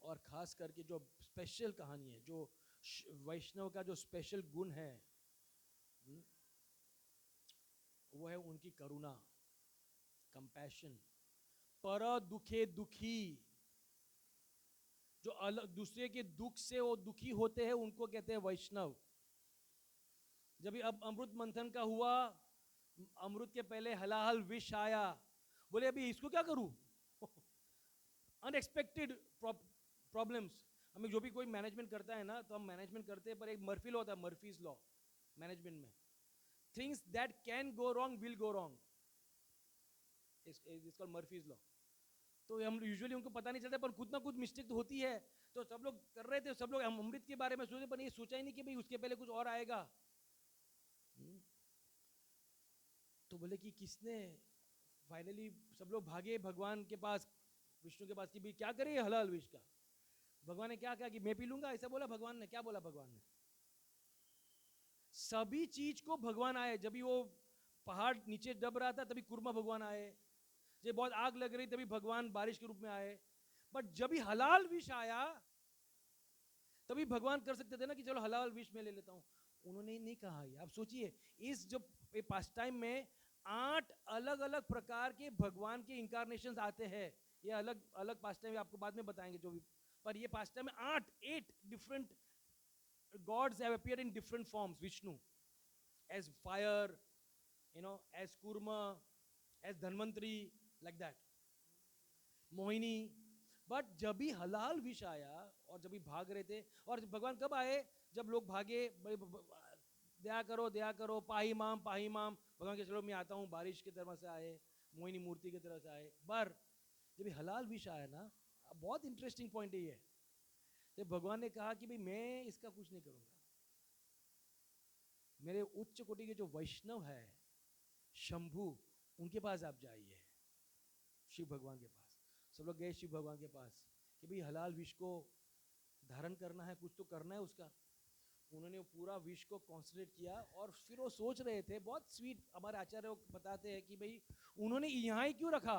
और खास करके जो स्पेशल कहानी है, जो वैष्णव का जो स्पेशल गुण है, वो है उनकी करुणा, कंपैशन, पर दुखे दुखी। जो अलग दूसरे के दुख से वो दुखी होते हैं, उनको कहते हैं वैष्णव। जब अब अमृत मंथन का हुआ, अमृत के पहले हलाहल विष आया, बोले अभी इसको क्या करूं अनएक्सपेक्टेड प्रॉब्लम्स। हमें जो भी कोई मैनेजमेंट करता है ना, तो हम मैनेजमेंट करते हैं, पर एक मर्फी लॉ होता है, मर्फीज लॉ मैनेजमेंट में, things that can go wrong will go wrong, it's called Murphy's law. तो हम यूजुअली उनको पता नहीं चलता, पर कुछ ना कुछ मिस्टेक तो होती है। तो सब लोग कर रहे थे, सब लोग हम अमृत के बारे में सोचे, पर ये सोचा ही नहीं कि भाई उसके पहले कुछ और आएगा। तो बोले कि किसने, फाइनली सब लोग भागे भगवान के पास, विष्णु के पास, कि भाई क्या करे हलाल विष का। भगवान ने क्या कहा कि मैं पी लूंगा, ऐसा बोला भगवान ने। क्या बोला भगवान ने? सभी चीज को भगवान आए। जब भी वो पहाड़ नीचे दब रहा था, तभी कुर्मा भगवान आए। जब बहुत आग लग रही, तभी भगवान बारिश के रूप में आए। बट जब भी हलाल विष आया, तभी भगवान कर सकते थे ना कि चलो हलाल विष में ले लेता हूं। उन्होंने नहीं कहा। आप सोचिए, इस जो पास्ट टाइम में 8 अलग अलग प्रकार के भगवान के इंकारनेशन आते हैं। ये अलग अलग पास्ट टाइम आपको बाद में बताएंगे जो भी, पर ये पास्ट टाइम में 8 different gods have appeared in different forms. Vishnu as fire, as Kurma, as Dhanvantri, like that. Mohini. But जब भी हलाल विष आया और जब भी भाग रहे थे, और भगवान कब आए? जब लोग भागे, दया करो, पाही माम, भगवान के चलो मैं आता हूँ, बारिश की तरह से आए, मोहिनी मूर्ति की तरह से आए. पर जब भी हलाल विष आया ना, बहुत इंटरेस्टिंग पॉइंट ये है, तो भगवान ने कहा कि भाई मैं इसका कुछ नहीं करूंगा. मेरे उच्च कोटि के जो वैष्णव है शंभु, उनके पास आप जाइए, शिव भगवान के पास. सब लोग गए शिव भगवान के पास कि भाई हलाल विष को धारण करना है, कुछ तो करना है उसका. उन्होंने पूरा विष को कॉन्सेंट्रेट किया और फिर वो सोच रहे थे, बहुत स्वीट हमारे आचार्य बताते हैं कि भाई उन्होंने यहाँ ही क्यों रखा,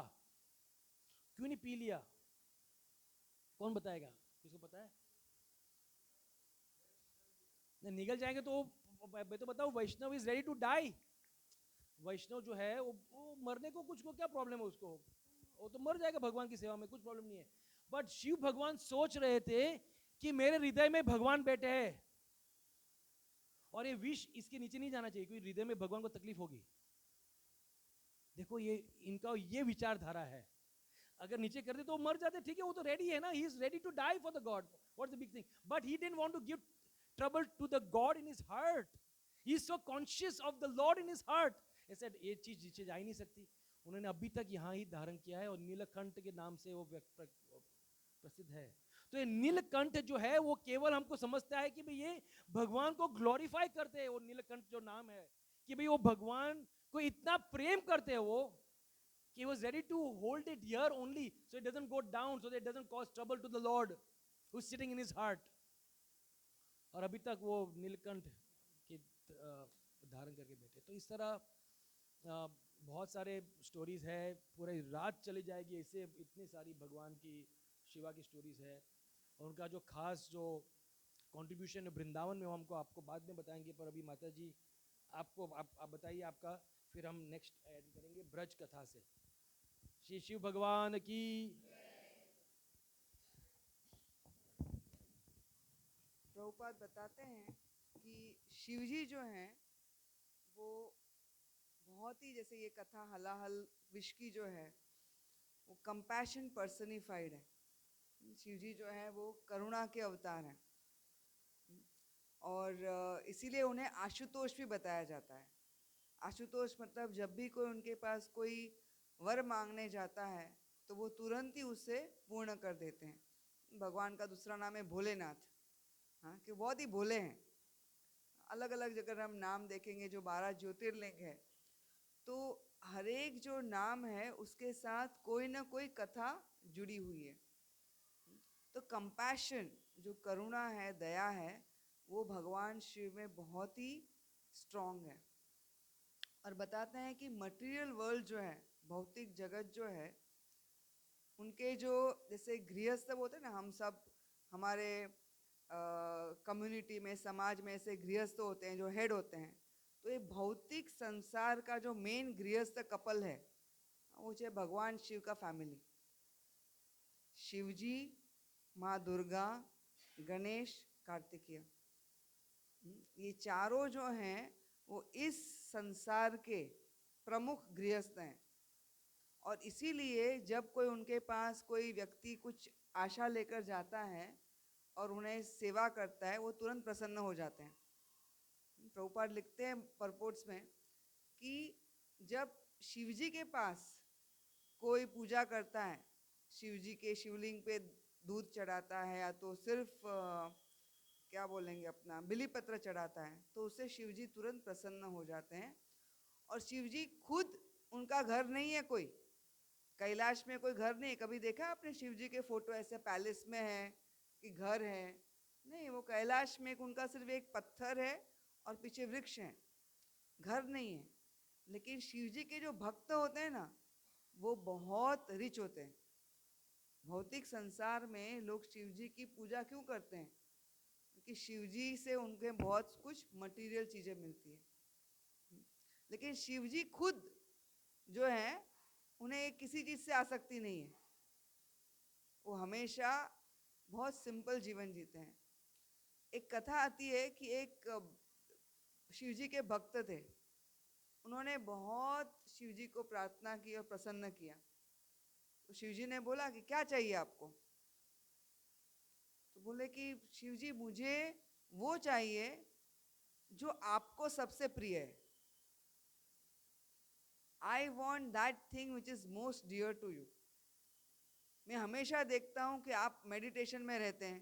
क्यों नहीं पी लिया? कौन बताएगा? किसको पता है? नहीं, निकल जाएंगे तो मैं तो बताऊं, वैष्णव इज रेडी टू डाई. वैष्णव जो है वो मरने को, कुछ को क्या प्रॉब्लम है उसको, वो तो मर जाएगा भगवान की सेवा में, कुछ प्रॉब्लम नहीं है. बट शिव भगवान सोच रहे थे कि मेरे हृदय में भगवान बैठे हैं और ये विष इसके नीचे नहीं जाना चाहिए, क्योंकि हृदय में भगवान को तकलीफ होगी. देखो ये इनका ये विचारधारा है. अगर नीचे कर दे तो मर जाते, ठीक है, वो तो रेडी है ना, he is ready to die for the God, what's the big thing. But he didn't want to give trouble to the God in his heart. He is so conscious of the Lord in his heart. ऐसे ये चीज नीचे जा ही नहीं सकती. उन्होंने अभी तक यहाँ ही धारण किया है और नीलकंठ के नाम से वो प्रसिद्ध है. तो ये नीलकंठ जो है वो केवल हमको समझता है कि भाई ये भगवान को ग्लोरीफाई करते हैं. वो नीलकंठ जो नाम है कि भाई वो भगवान को इतना प्रेम करते हैं वो, कि he was ready to hold it here only so it doesn't go down, so that it doesn't cause trouble to the Lord who's sitting in his heart. और अभी तक वो नीलकंठ की धारण करके बैठे. तो इस तरह बहुत सारे स्टोरीज है, पूरी रात चली जाएगी ऐसे, इतनी सारी भगवान की शिवा की स्टोरीज है. और उनका जो खास जो कंट्रीब्यूशन है वृंदावन में, वो हमको आपको बाद में बताएंगे. पर अभी माता जी आपको आप बताइए आपका, फिर हम नेक्स्ट ऐड करेंगे ब्रज कथा से. श्री शिव भगवान की. प्रभुपाद बताते हैं कि शिवजी जो हैं वो बहुत ही, जैसे ये कथा हलाहल विष की जो है वो कंपैशन पर्सनिफाइड है. शिवजी जो है वो करुणा के अवतार हैं और इसीलिए उन्हें आशुतोष भी बताया जाता है. आशुतोष मतलब जब भी कोई उनके पास कोई वर मांगने जाता है तो वो तुरंत ही उसे पूर्ण कर देते हैं. भगवान का दूसरा नाम है भोलेनाथ. हाँ, कि बहुत ही भोले हैं. अलग अलग जगह हम नाम देखेंगे, जो 12 ज्योतिर्लिंग है, तो हर एक जो नाम है उसके साथ कोई ना कोई कथा जुड़ी हुई है. तो कंपैशन, जो करुणा है, दया है, वो भगवान शिव में बहुत ही स्ट्रॉन्ग है. और बताते हैं कि मटेरियल वर्ल्ड जो है, भौतिक जगत जो है, उनके जो जैसे गृहस्थ होते हैं ना, हम सब हमारे कम्युनिटी में, समाज में ऐसे गृहस्थ होते हैं जो हेड होते हैं. तो ये भौतिक संसार का जो मेन गृहस्थ कपल है वो है भगवान शिव का फैमिली. शिवजी, माँ दुर्गा, गणेश, कार्तिकेय, ये चारों जो हैं वो इस संसार के प्रमुख गृहस्थ हैं. और इसीलिए जब कोई उनके पास कोई व्यक्ति कुछ आशा लेकर जाता है और उन्हें सेवा करता है, वो तुरंत प्रसन्न हो जाते हैं. प्रभुपाद लिखते हैं परपोर्ट्स में कि जब शिवजी के पास कोई पूजा करता है, शिवजी के शिवलिंग पे दूध चढ़ाता है या तो सिर्फ क्या बोलेंगे अपना बिली पत्र चढ़ाता है, तो उससे शिवजी तुरंत प्रसन्न हो जाते हैं. और शिवजी खुद, उनका घर नहीं है कोई, कैलाश में कोई घर नहीं है. कभी देखा आपने शिवजी के फोटो ऐसे पैलेस में है कि घर है? नहीं, वो कैलाश में उनका सिर्फ एक पत्थर है और पीछे वृक्ष हैं, घर नहीं है. लेकिन शिवजी के जो भक्त होते हैं ना, वो बहुत रिच होते हैं. भौतिक संसार में लोग शिवजी की पूजा क्यों करते हैं? क्योंकि शिवजी से उनके बहुत कुछ मटेरियल चीजें मिलती है. लेकिन शिवजी खुद जो है, उन्हें किसी चीज से आसक्ति नहीं है. वो हमेशा बहुत सिंपल जीवन जीते हैं. एक कथा आती है कि एक शिव जी के भक्त थे, उन्होंने बहुत शिव जी को प्रार्थना की और प्रसन्न किया। तो शिव जी ने बोला कि क्या चाहिए आपको? तो बोले कि शिव जी मुझे वो चाहिए जो आपको सबसे प्रिय है। I want that thing which is most dear to you. मैं हमेशा देखता हूँ कि आप मेडिटेशन में रहते हैं,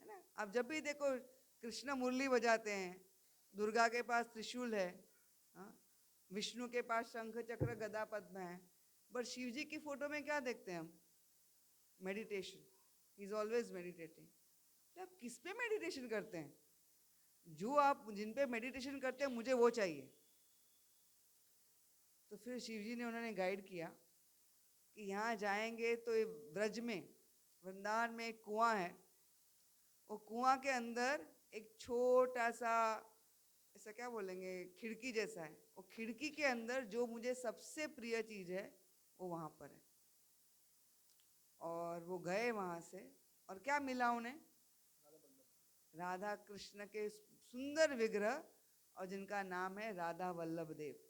है ना? आप जब भी देखो कृष्ण मुरली बजाते हैं, दुर्गा के पास त्रिशूल है, हाँ? विष्णु के पास शंख चक्र गदा पद्म है, बट शिव जी की फोटो में क्या देखते हैं हम? Meditation. He is always meditating. आप किस पे मेडिटेशन करते हैं? जो आप जिन पे मेडिटेशन करते हैं मुझे वो चाहिए। तो फिर शिव जी ने उन्होंने गाइड किया कि यहाँ जाएंगे तो ये ब्रज में, वृंदावन में एक कुआं है, वो कुआं के अंदर एक छोटा सा, ऐसा क्या बोलेंगे, खिड़की जैसा है। वो खिड़की के अंदर जो मुझे सबसे प्रिय चीज है वो वहां पर है। और वो गए वहां से, और क्या मिला उन्हें? राधा कृष्ण के सुंदर विग्रह, और जिनका नाम है राधा वल्लभ देव।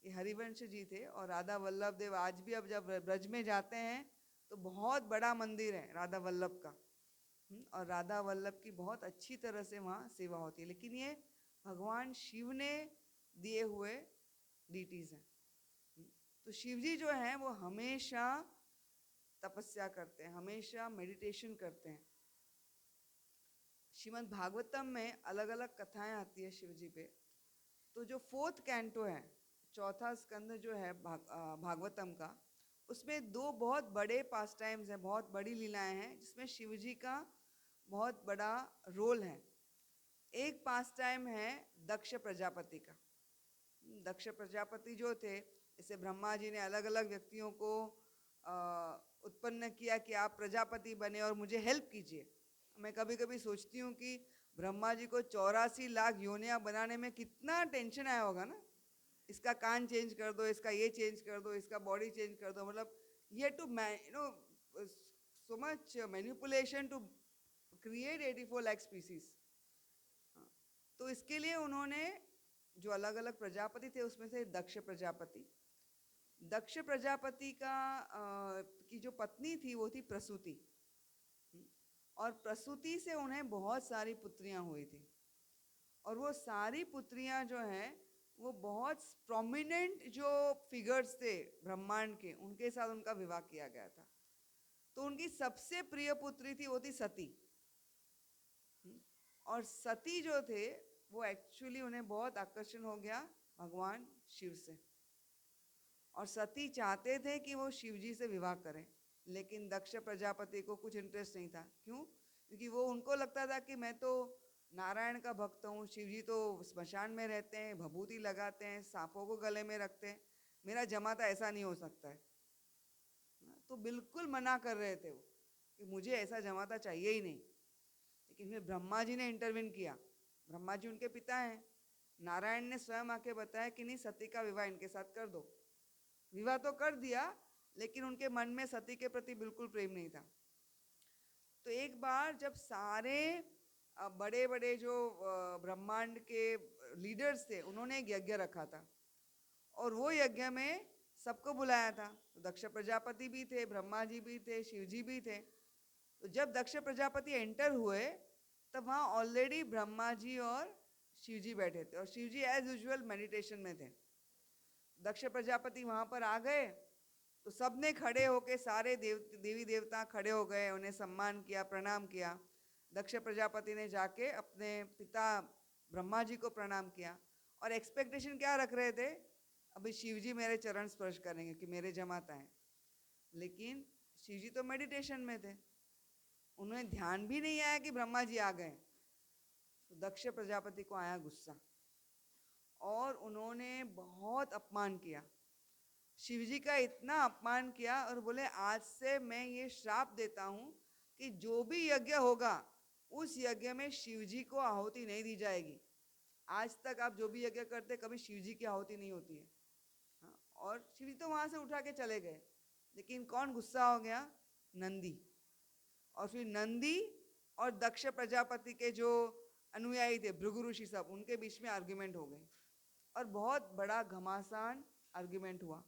ये हरिवंश जी थे, और राधा वल्लभ देव आज भी अब जब ब्रज में जाते हैं तो बहुत बड़ा मंदिर है राधा वल्लभ का। और राधा वल्लभ की बहुत अच्छी तरह से वहाँ सेवा होती है। लेकिन ये भगवान शिव ने दिए हुए डीटीज हैं। तो शिव जी जो हैं वो हमेशा तपस्या करते हैं, हमेशा मेडिटेशन करते हैं। श्रीमद् भागवतम में अलग अलग कथाएं आती है शिव जी पे। तो जो 4th कैंटो है, चौथा स्कंद जो है भागवतम का, उसमें 2 बहुत बड़े पास टाइम्स हैं, बहुत बड़ी लीलाएं हैं जिसमें शिव जी का बहुत बड़ा रोल है। एक पास टाइम है दक्ष प्रजापति का। दक्ष प्रजापति जो थे, जैसे ब्रह्मा जी ने अलग अलग व्यक्तियों को उत्पन्न किया कि आप प्रजापति बने और मुझे हेल्प कीजिए। मैं कभी कभी सोचती हूँ कि ब्रह्मा जी को 84 लाख योनियां बनाने में कितना टेंशन आया होगा ना। इसका कान चेंज कर दो, इसका ये चेंज कर दो, इसका बॉडी चेंज कर दो, मतलब ये too so much manipulation to create 84 lakh species. तो इसके लिए उन्होंने जो अलग अलग प्रजापति थे उसमें से दक्ष प्रजापति, दक्ष प्रजापति का की जो पत्नी थी वो थी प्रसूति। और प्रसूति से उन्हें बहुत सारी पुत्रियां हुई थी, और वो सारी पुत्रियां जो हैं वो बहुत प्रोमिनेंट जो फिगर्स थे ब्रह्मांड के, उनके साथ उनका विवाह किया गया था। तो उनकी सबसे प्रिय पुत्री थी वो थी सती। और सती जो थे वो एक्चुअली उन्हें बहुत आकर्षण हो गया भगवान शिव से, और सती चाहते थे कि वो शिव जी से विवाह करें, लेकिन दक्ष प्रजापति को कुछ इंटरेस्ट नहीं था। क्यों? क्योंकि वो उनको लगता था कि मैं तो नारायण का भक्त हूँ, शिव जी तो स्मशान में रहते हैं, भभूति लगाते हैं, सांपों को गले में रखते हैं, मेरा जमाता ऐसा नहीं हो सकता है। तो बिल्कुल मना कर रहे थे वो कि मुझे ऐसा जमाता चाहिए ही नहीं। लेकिन फिर ब्रह्मा जी ने इंटरवीन किया। ब्रह्मा जी उनके पिता हैं। नारायण ने स्वयं आके बताया कि नहीं, सती का विवाह इनके साथ कर दो। विवाह तो कर दिया, लेकिन उनके मन में सती के प्रति बिल्कुल प्रेम नहीं था। तो एक बार जब सारे बड़े बड़े जो ब्रह्मांड के लीडर्स थे, उन्होंने एक यज्ञ रखा था, और वो यज्ञ में सबको बुलाया था। तो दक्ष प्रजापति भी थे, ब्रह्मा जी भी थे, शिव जी भी थे। तो जब दक्ष प्रजापति एंटर हुए तब वहाँ ऑलरेडी ब्रह्मा जी और शिव जी बैठे थे, और शिव जी एज यूजुअल मेडिटेशन में थे। दक्ष प्रजापति वहाँ पर आ गए तो सबने खड़े होके, सारे देवी देवता खड़े हो गए, उन्हें सम्मान किया, प्रणाम किया। दक्ष प्रजापति ने जाके अपने पिता ब्रह्मा जी को प्रणाम किया, और एक्सपेक्टेशन क्या रख रहे थे? अभी शिव जी मेरे चरण स्पर्श करेंगे कि मेरे जमाता है। लेकिन शिव जी तो मेडिटेशन में थे, उन्हें ध्यान भी नहीं आया कि ब्रह्मा जी आ गए। तो दक्ष प्रजापति को आया गुस्सा, और उन्होंने बहुत अपमान किया। शिव जी का इतना अपमान किया और बोले, आज से मैं ये श्राप देता हूँ कि जो भी यज्ञ होगा उस यज्ञ में शिव जी को आहुति नहीं दी जाएगी। आज तक आप जो भी यज्ञ करते कभी शिव जी की आहुति नहीं होती है। हाँ, और शिव जी तो वहां से उठा के चले गए। लेकिन कौन गुस्सा हो गया? नंदी। और फिर नंदी और दक्ष प्रजापति के जो अनुयायी थे भृगु ऋषि सब, उनके बीच में आर्ग्यूमेंट हो गई और बहुत बड़ा घमासान आर्ग्यूमेंट हुआ।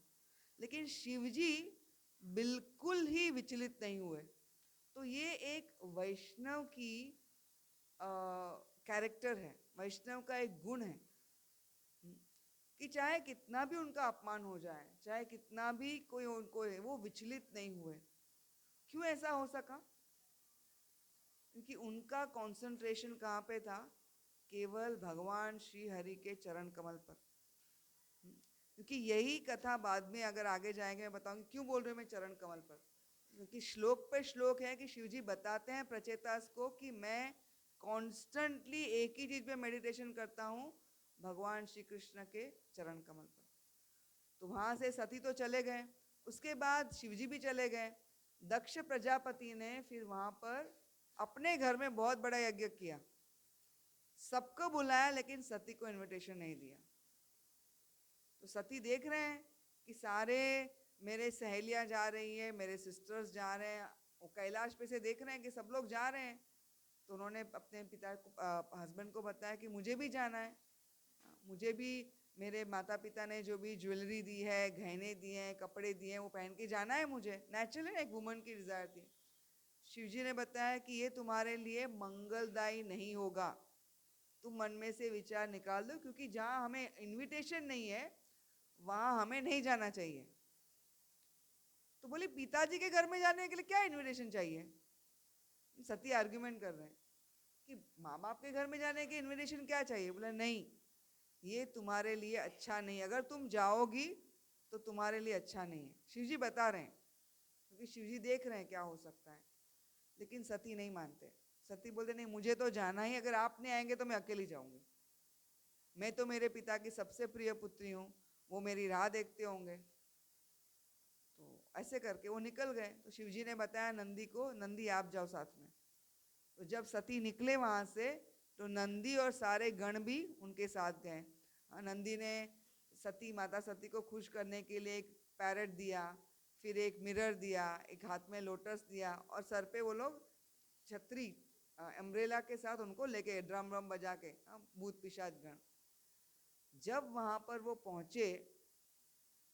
लेकिन शिवजी बिल्कुल ही विचलित नहीं हुए। तो ये एक वैष्णव की कैरेक्टर है, वैष्णव का एक गुण है कि चाहे कितना भी उनका अपमान हो जाए, चाहे कितना भी कोई उनको है, वो विचलित नहीं हुए। क्यों ऐसा हो सका? क्योंकि उनका कंसंट्रेशन कहाँ पे था? केवल भगवान श्री हरि के चरण कमल पर। क्योंकि यही कथा बाद में अगर आगे जाएंगे मैं बताऊंगी क्यों बोल रहे हैं मैं चरण कमल पर। क्योंकि श्लोक पे श्लोक है कि शिवजी बताते हैं प्रचेतास को कि मैं कॉन्स्टेंटली एक ही चीज पे मेडिटेशन करता हूँ, भगवान श्री कृष्ण के चरण कमल पर। तो वहां से सती तो चले गए, उसके बाद शिवजी भी चले गए। दक्ष प्रजापति ने फिर वहां पर अपने घर में बहुत बड़ा यज्ञ किया, सबको बुलाया, लेकिन सती को इनविटेशन नहीं दिया। तो सती देख रहे हैं कि सारे मेरे सहेलियां जा रही है, मेरे सिस्टर्स जा रहे हैं, वो कैलाश पे से देख रहे हैं कि सब लोग जा रहे हैं। तो उन्होंने अपने पिता को, हस्बैंड को बताया कि मुझे भी जाना है, मुझे भी मेरे माता पिता ने जो भी ज्वेलरी दी है, गहने दिए हैं, कपड़े दिए हैं, वो पहन के जाना है मुझे। नेचुरली एक वुमन की डिजायर थी। शिवजी ने बताया कि ये तुम्हारे लिए मंगलदायी नहीं होगा, तुम मन में से विचार निकाल दो, क्योंकि जहां हमें इनविटेशन नहीं है वहां हमें नहीं जाना चाहिए। तो बोले पिताजी के घर में जाने के लिए क्या इनविटेशन चाहिए? सती आर्ग्यूमेंट कर रहे हैं कि माँ बाप के घर में जाने के इनविटेशन क्या चाहिए? बोला नहीं, ये तुम्हारे लिए अच्छा नहीं, अगर तुम जाओगी तो तुम्हारे लिए अच्छा नहीं है। शिवजी बता रहे हैं, क्योंकि शिवजी देख रहे हैं क्या हो सकता है। लेकिन सती नहीं मानते। सती बोलते नहीं, मुझे तो जाना ही, अगर आप नहीं आएंगे तो मैं अकेली जाऊंगी, मैं तो मेरे पिता की सबसे प्रिय पुत्री हूँ, वो मेरी राह देखते होंगे। तो ऐसे करके वो निकल गए। तो शिवजी ने बताया नंदी को, नंदी आप जाओ साथ में। तो जब सती निकले वहां से तो नंदी और सारे गण भी उनके साथ गए। नंदी ने सती, माता सती को खुश करने के लिए एक पैरट दिया, फिर एक मिरर दिया, एक हाथ में लोटस दिया, और सर पे वो लोग छतरी अम्ब्रेला के साथ उनको लेके ड्रम ड्रम बजा के, भूत पिशाच गण। जब वहां पर वो पहुंचे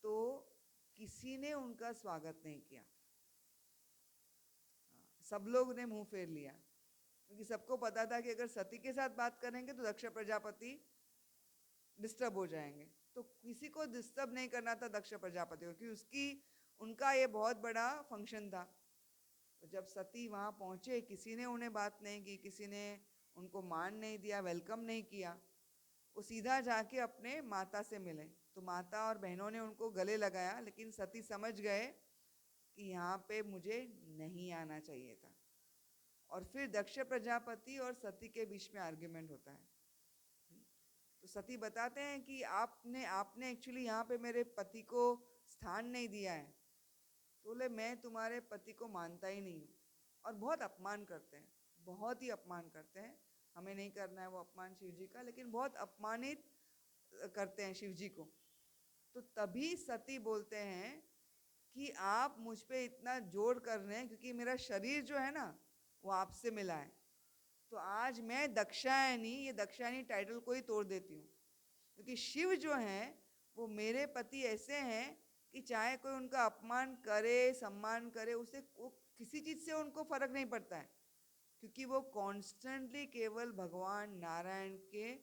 तो किसी ने उनका स्वागत नहीं किया, सब लोग ने मुंह फेर लिया, क्योंकि सबको पता था कि अगर सती के साथ बात करेंगे तो दक्ष प्रजापति डिस्टर्ब हो जाएंगे। तो किसी को डिस्टर्ब नहीं करना था दक्ष प्रजापति को, क्योंकि उनका ये बहुत बड़ा फंक्शन था। तो जब सती वहां पहुंचे, किसी ने उन्हें बात नहीं की, किसी ने उनको मान नहीं दिया, वेलकम नहीं किया। वो सीधा जाके अपने माता से मिले। तो माता और बहनों ने उनको गले लगाया, लेकिन सती समझ गए कि यहाँ पे मुझे नहीं आना चाहिए था। और फिर दक्ष प्रजापति और सती के बीच में आर्ग्यूमेंट होता है। तो सती बताते हैं कि आपने एक्चुअली यहाँ पे मेरे पति को स्थान नहीं दिया है। तो बोले मैं तुम्हारे पति को मानता ही नहीं हूँ। और बहुत अपमान करते हैं, बहुत ही अपमान करते हैं। हमें नहीं करना है वो अपमान शिव जी का, लेकिन बहुत अपमानित करते हैं शिव जी को। तो तभी सती बोलते हैं कि आप मुझ पे इतना जोर कर रहे हैं, क्योंकि मेरा शरीर जो है ना वो आपसे मिला है। तो आज मैं दक्षायनी, ये दक्षायनी टाइटल को ही तोड़ देती हूँ, क्योंकि शिव जो हैं वो मेरे पति ऐसे हैं कि चाहे कोई उनका अपमान करे, सम्मान करे, उसे वो किसी चीज से उनको फर्क नहीं पड़ता है, क्योंकि वो कॉन्स्टेंटली केवल भगवान नारायण के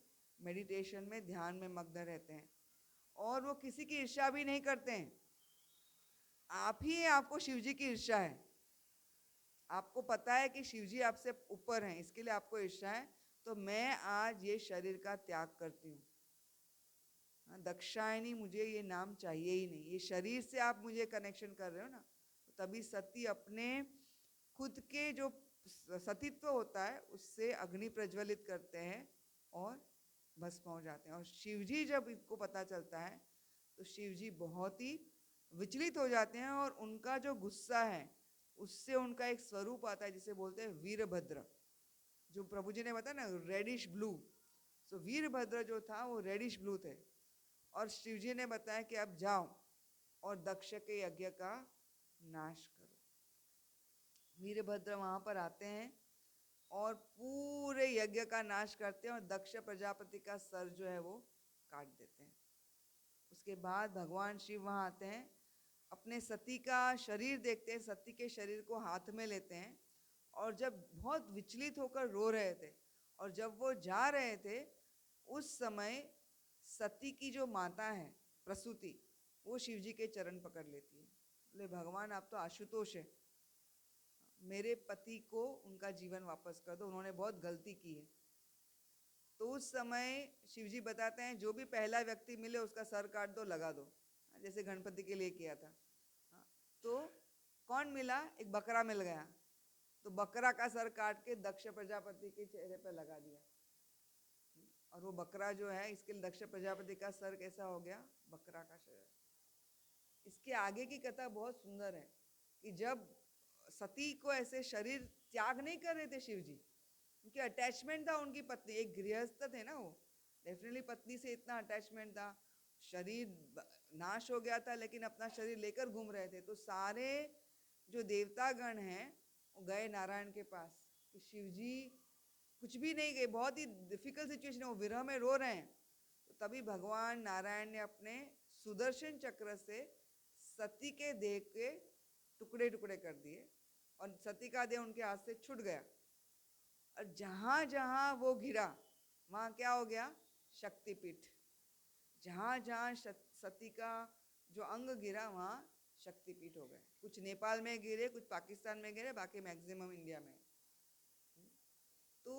मेडिटेशन में, ध्यान में मग्न रहते हैं। और वो किसी की ईर्ष्या भी नहीं करते हैं। आप ही आपको शिवजी की ईर्ष्या है, आपको पता है कि शिवजी आपसे ऊपर हैं, इसके लिए आपको ईर्ष्या है। तो मैं आज ये शरीर का त्याग करती हूँ, दक्षायनी मुझे ये नाम चाहिए ही नहीं, ये शरीर से आप मुझे कनेक्शन कर रहे हो ना। तो तभी सती अपने खुद के जो सतीत्व होता है उससे अग्नि प्रज्वलित करते हैं और भस्म हो जाते हैं। और शिवजी जब इनको पता चलता है तो शिवजी बहुत ही विचलित हो जाते हैं, और उनका जो गुस्सा है उससे उनका एक स्वरूप आता है जिसे बोलते हैं वीरभद्र, जो प्रभु जी ने बताया ना रेडिश ब्लू। सो वीरभद्र जो था वो रेडिश ब्लू थे। और शिवजी ने बताया कि अब जाओ और दक्ष के यज्ञ का नाश करो। वीरभद्र वहां पर आते हैं और पूरे यज्ञ का नाश करते हैं और दक्ष प्रजापति का सर जो है वो काट देते हैं। उसके बाद भगवान शिव वहाँ आते हैं, अपने सती का शरीर देखते हैं, सती के शरीर को हाथ में लेते हैं और जब बहुत विचलित होकर रो रहे थे और जब वो जा रहे थे उस समय सती की जो माता है प्रसूति, वो शिवजी के चरण पकड़ लेती है। बोले भगवान आप तो आशुतोष है, मेरे पति को उनका जीवन वापस कर दो, उन्होंने बहुत गलती की है। तो उस समय शिवजी बताते हैं जो भी पहला व्यक्ति मिले उसका सर काट दो, लगा दो, जैसे गणपति के लिए किया था। तो कौन मिला? एक बकरा मिल गया, तो बकरा का सर काट के दक्ष प्रजापति के चेहरे पर लगा दिया। और वो बकरा जो है, इसके लिए दक्ष प्रजापति का सर कैसा हो गया? बकरा का शरीर। इसके आगे की कथा बहुत सुंदर है कि जब सती को ऐसे शरीर त्याग नहीं कर रहे थे शिवजी, उनकी अटैचमेंट था उनकी पत्नी, एक गृहस्थ थे ना वो, डेफिनेटली पत्नी से इतना अटैचमेंट था, शरीर नाश हो गया था लेकिन अपना शरीर लेकर घूम रहे थे। तो सारे जो देवतागण हैं वो गए नारायण के पास कि शिवजी कुछ भी नहीं गए, बहुत ही डिफिकल्ट सिचुएशन है, वो विरह में रो रहे हैं। तो तभी भगवान नारायण ने अपने सुदर्शन चक्र से सती के देह के टुकड़े टुकड़े कर दिए और सती का देह उनके हाथ से छूट गया। और जहां जहां वो गिरा वहां क्या हो गया? शक्तिपीठ। जहां जहां सती का जो अंग गिरा वहां शक्तिपीठ हो गए। कुछ नेपाल में गिरे, कुछ पाकिस्तान में गिरे, बाकी मैक्सिमम इंडिया में। तो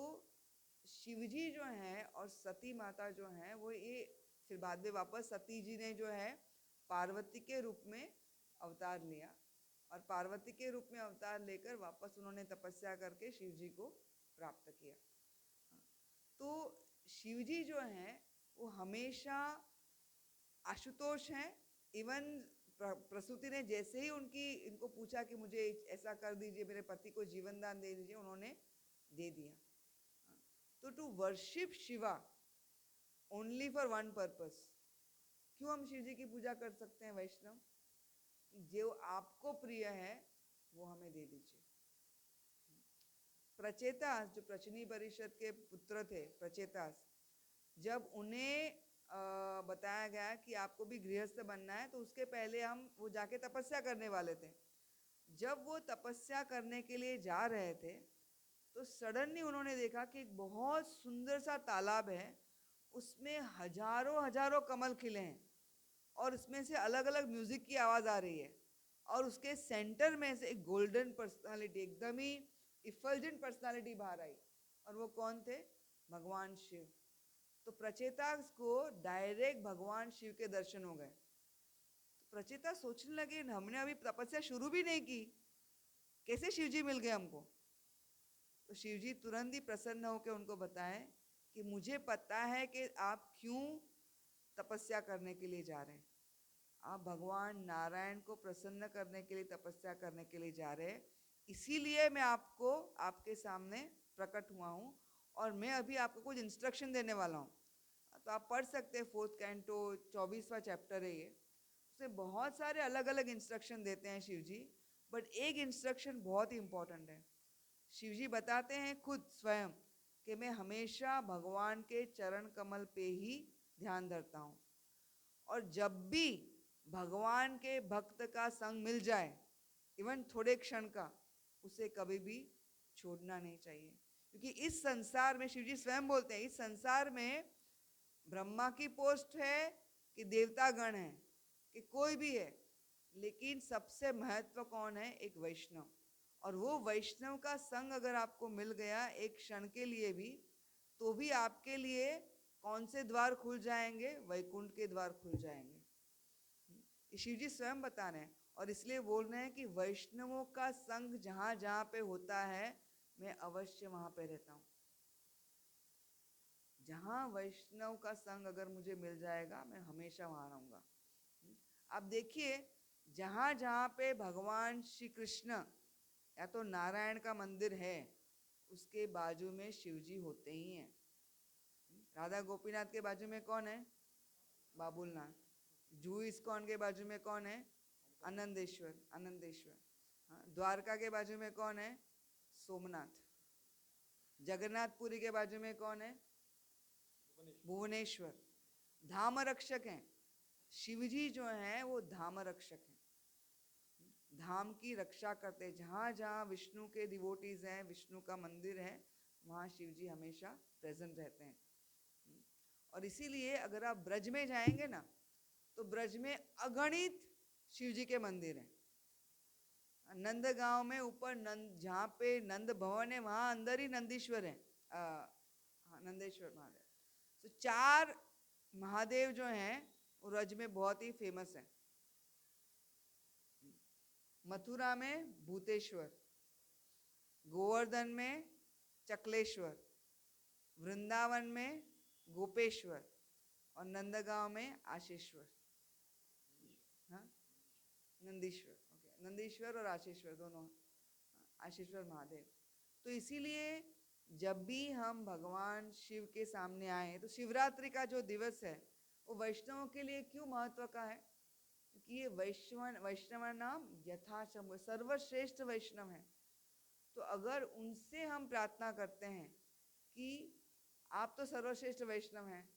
शिवजी जो है और सती माता जो है वो ये फिर बाद में वापस सती जी ने जो है पार्वती के रूप में अवतार लिया और पार्वती के रूप में अवतार लेकर वापस उन्होंने तपस्या करके शिवजी को प्राप्त किया। तो शिवजी जो हैं वो हमेशा आशुतोष हैं। इवन प्रसूति ने जैसे ही इनको पूछा कि मुझे ऐसा कर दीजिए, मेरे पति को जीवन दान दे दीजिए, उन्होंने दे दिया। तो to worship Shiva only for one purpose, क्यों हम शिव जी की पूजा कर सकते हैं वैष्णव? जो आपको प्रिय है वो हमें दे दीजिए। प्रचेतास जो प्रचनी परिषद के पुत्र थे, प्रचेतास, जब उन्हें बताया गया कि आपको भी गृहस्थ बनना है तो उसके पहले हम वो जाके तपस्या करने वाले थे। जब वो तपस्या करने के लिए जा रहे थे तो सडनली उन्होंने देखा कि एक बहुत सुंदर सा तालाब है, उसमें हजारों हजारों कमल खिले हैं और उसमें से अलग अलग म्यूजिक की आवाज आ रही है और उसके सेंटर में से एक गोल्डन पर्सनालिटी, एकदम ही इफल्जेंट पर्सनालिटी बाहर आई। और वो कौन थे? भगवान शिव। तो प्रचेता को डायरेक्ट भगवान शिव के दर्शन हो गए। तो प्रचेता सोचने लगे हमने अभी तपस्या शुरू भी नहीं की, कैसे शिवजी मिल गए हमको? तो शिवजी तुरंत ही प्रसन्न होकर उनको बताएं कि मुझे पता है कि आप क्यों तपस्या करने के लिए जा रहे हैं। आप भगवान नारायण को प्रसन्न करने के लिए तपस्या करने के लिए जा रहे हैं, इसीलिए मैं आपको आपके सामने प्रकट हुआ हूँ और मैं अभी आपको कुछ इंस्ट्रक्शन देने वाला हूँ। तो आप पढ़ सकते हैं 4th कैंटो 24वां चैप्टर है ये। उसमें बहुत सारे अलग अलग इंस्ट्रक्शन देते हैं शिवजी, बट एक इंस्ट्रक्शन बहुत ही इंपॉर्टेंट है। शिवजी बताते हैं खुद स्वयं कि मैं हमेशा भगवान के चरण कमल पे ही ध्यान धरता हूँ और जब भी भगवान के भक्त का संग मिल जाए, इवन थोड़े क्षण का, उसे कभी भी छोड़ना नहीं चाहिए। क्योंकि इस संसार में शिवजी स्वयं बोलते हैं, इस संसार में ब्रह्मा की पोस्ट है कि देवता गण है कि कोई भी है, लेकिन सबसे महत्व कौन है? एक वैष्णव। और वो वैष्णव का संग अगर आपको मिल गया एक क्षण के लिए भी, तो भी आपके लिए कौन से द्वार खुल जाएंगे? वैकुंठ के द्वार खुल जाएंगे। शिवजी स्वयं बता रहे हैं और इसलिए बोल रहे हैं कि वैष्णवों का संग जहां जहां पे होता है मैं अवश्य वहां पे रहता हूं। जहां वैष्णव का संग अगर मुझे मिल जाएगा मैं हमेशा वहां रहूंगा। आप देखिए जहां जहां पे भगवान श्री कृष्ण या तो नारायण का मंदिर है उसके बाजू में शिवजी होते ही हैं। राधा गोपीनाथ के बाजू में कौन है? बाबुलनाथ। जू इस्कॉन के बाजू में कौन है? आनंदेश्वर, आनंदेश्वर। हाँ, द्वारका के बाजू में कौन है? सोमनाथ। जगन्नाथपुरी के बाजू में कौन है? भुवनेश्वर। धाम रक्षक हैं शिव जी जो हैं, वो धाम रक्षक हैं, धाम की रक्षा करते हैं। जहाँ जहाँ विष्णु के डिवोटीज हैं, विष्णु का मंदिर है, वहाँ शिव जी हमेशा प्रेजेंट रहते हैं। और इसीलिए अगर आप ब्रज में जाएंगे ना, तो ब्रज में अगणित शिव जी के मंदिर हैं। नंद गांव में ऊपर नंद, जहाँ पे नंद भवन है, वहाँ अंदर ही नंदीश्वर है, नंदेश्वर महादेव। तो 4 महादेव जो हैं वो ब्रज में बहुत ही फेमस है। मथुरा में भूतेश्वर, गोवर्धन में चकलेश्वर, वृंदावन में गोपेश्वर और नंदगांव में आशीश्वर, हाँ नंदीश्वर, ओके, नंदीश्वर और आशीश्वर दोनों, आशीश्वर महादेव। तो इसीलिए जब भी हम भगवान शिव के सामने आए, तो शिवरात्रि का जो दिवस है वो वैष्णवों के लिए क्यों महत्व का है? कि ये वैष्णव नाम यथाशंभु सर्वश्रेष्ठ वैष्णव है। तो अगर उनसे हम प्रार्थना करते हैं कि आप तो सर्वश्रेष्ठ वैष्णव हैं,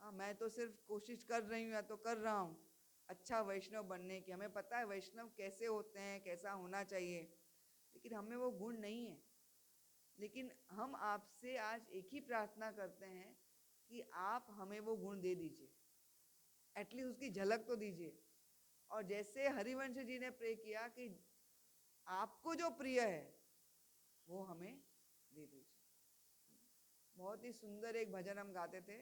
मैं तो सिर्फ कोशिश कर रही हूँ या तो कर रहा हूँ अच्छा वैष्णव बनने की, हमें पता है वैष्णव कैसे होते हैं, कैसा होना चाहिए, लेकिन हमें वो गुण नहीं है। लेकिन हम आपसे आज एक ही प्रार्थना करते हैं कि आप हमें वो गुण दे दीजिए, एटलीस्ट उसकी झलक तो दीजिए। और जैसे हरिवंश जी ने प्रे किया कि आपको जो प्रिय है वो हमें दे दीजिए। बहुत ही सुंदर एक भजन हम गाते थे,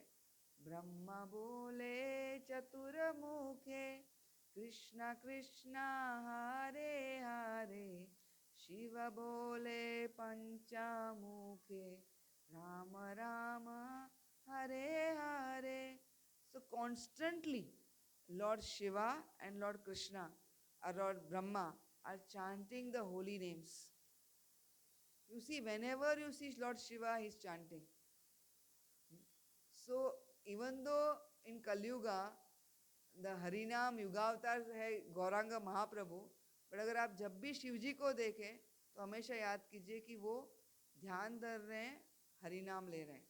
ब्रह्मा बोले चतुर मुखे, कृष्णा कृष्णा हरे हरे, शिव बोले पंचामुखे, Ram Ram Hare Hare. So constantly Lord Shiva and Lord Krishna or Lord Brahma are chanting the holy names. You see, whenever you see Lord Shiva, he is chanting. So even though in Kali Yuga the Harinam युगावतार है गौरांग महाप्रभु, बट अगर आप जब भी शिव जी को देखें तो हमेशा याद कीजिए कि वो ध्यान धर रहे हैं, हरिनाम ले रहे हैं।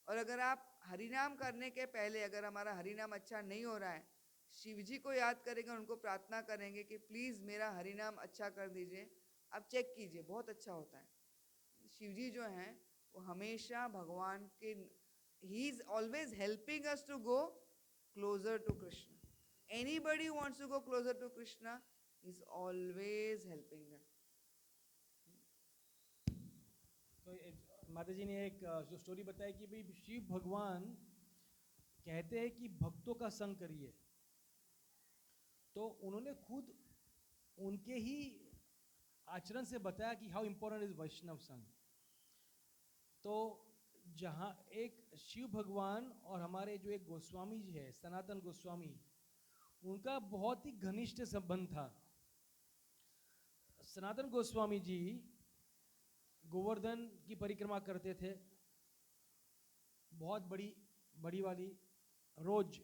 और अगर आप हरिनाम करने के पहले अगर हमारा हरिनाम अच्छा नहीं हो रहा है, शिव जी को याद करेंगे, उनको प्रार्थना करेंगे कि प्लीज़ मेरा हरिनाम अच्छा कर दीजिए, आप चेक कीजिए, बहुत अच्छा होता है। शिव जी जो हैं वो हमेशा भगवान के, he is always helping us to go closer to Krishna. Anybody wants to go closer to Krishna, he is always helping them. तो माता जी ने एक जो स्टोरी बताई कि भाई शिव भगवान कहते हैं कि भक्तों का संग करिए, तो उन्होंने खुद उनके ही आचरण से बताया कि हाउ इम्पोर्टेंट इज वैष्णव संग। तो जहाँ एक शिव भगवान और हमारे जो एक गोस्वामी जी है सनातन गोस्वामी, उनका बहुत ही घनिष्ठ संबंध था। सनातन गोस्वामी जी गोवर्धन की परिक्रमा करते थे, बहुत बड़ी बड़ी वाली, रोज,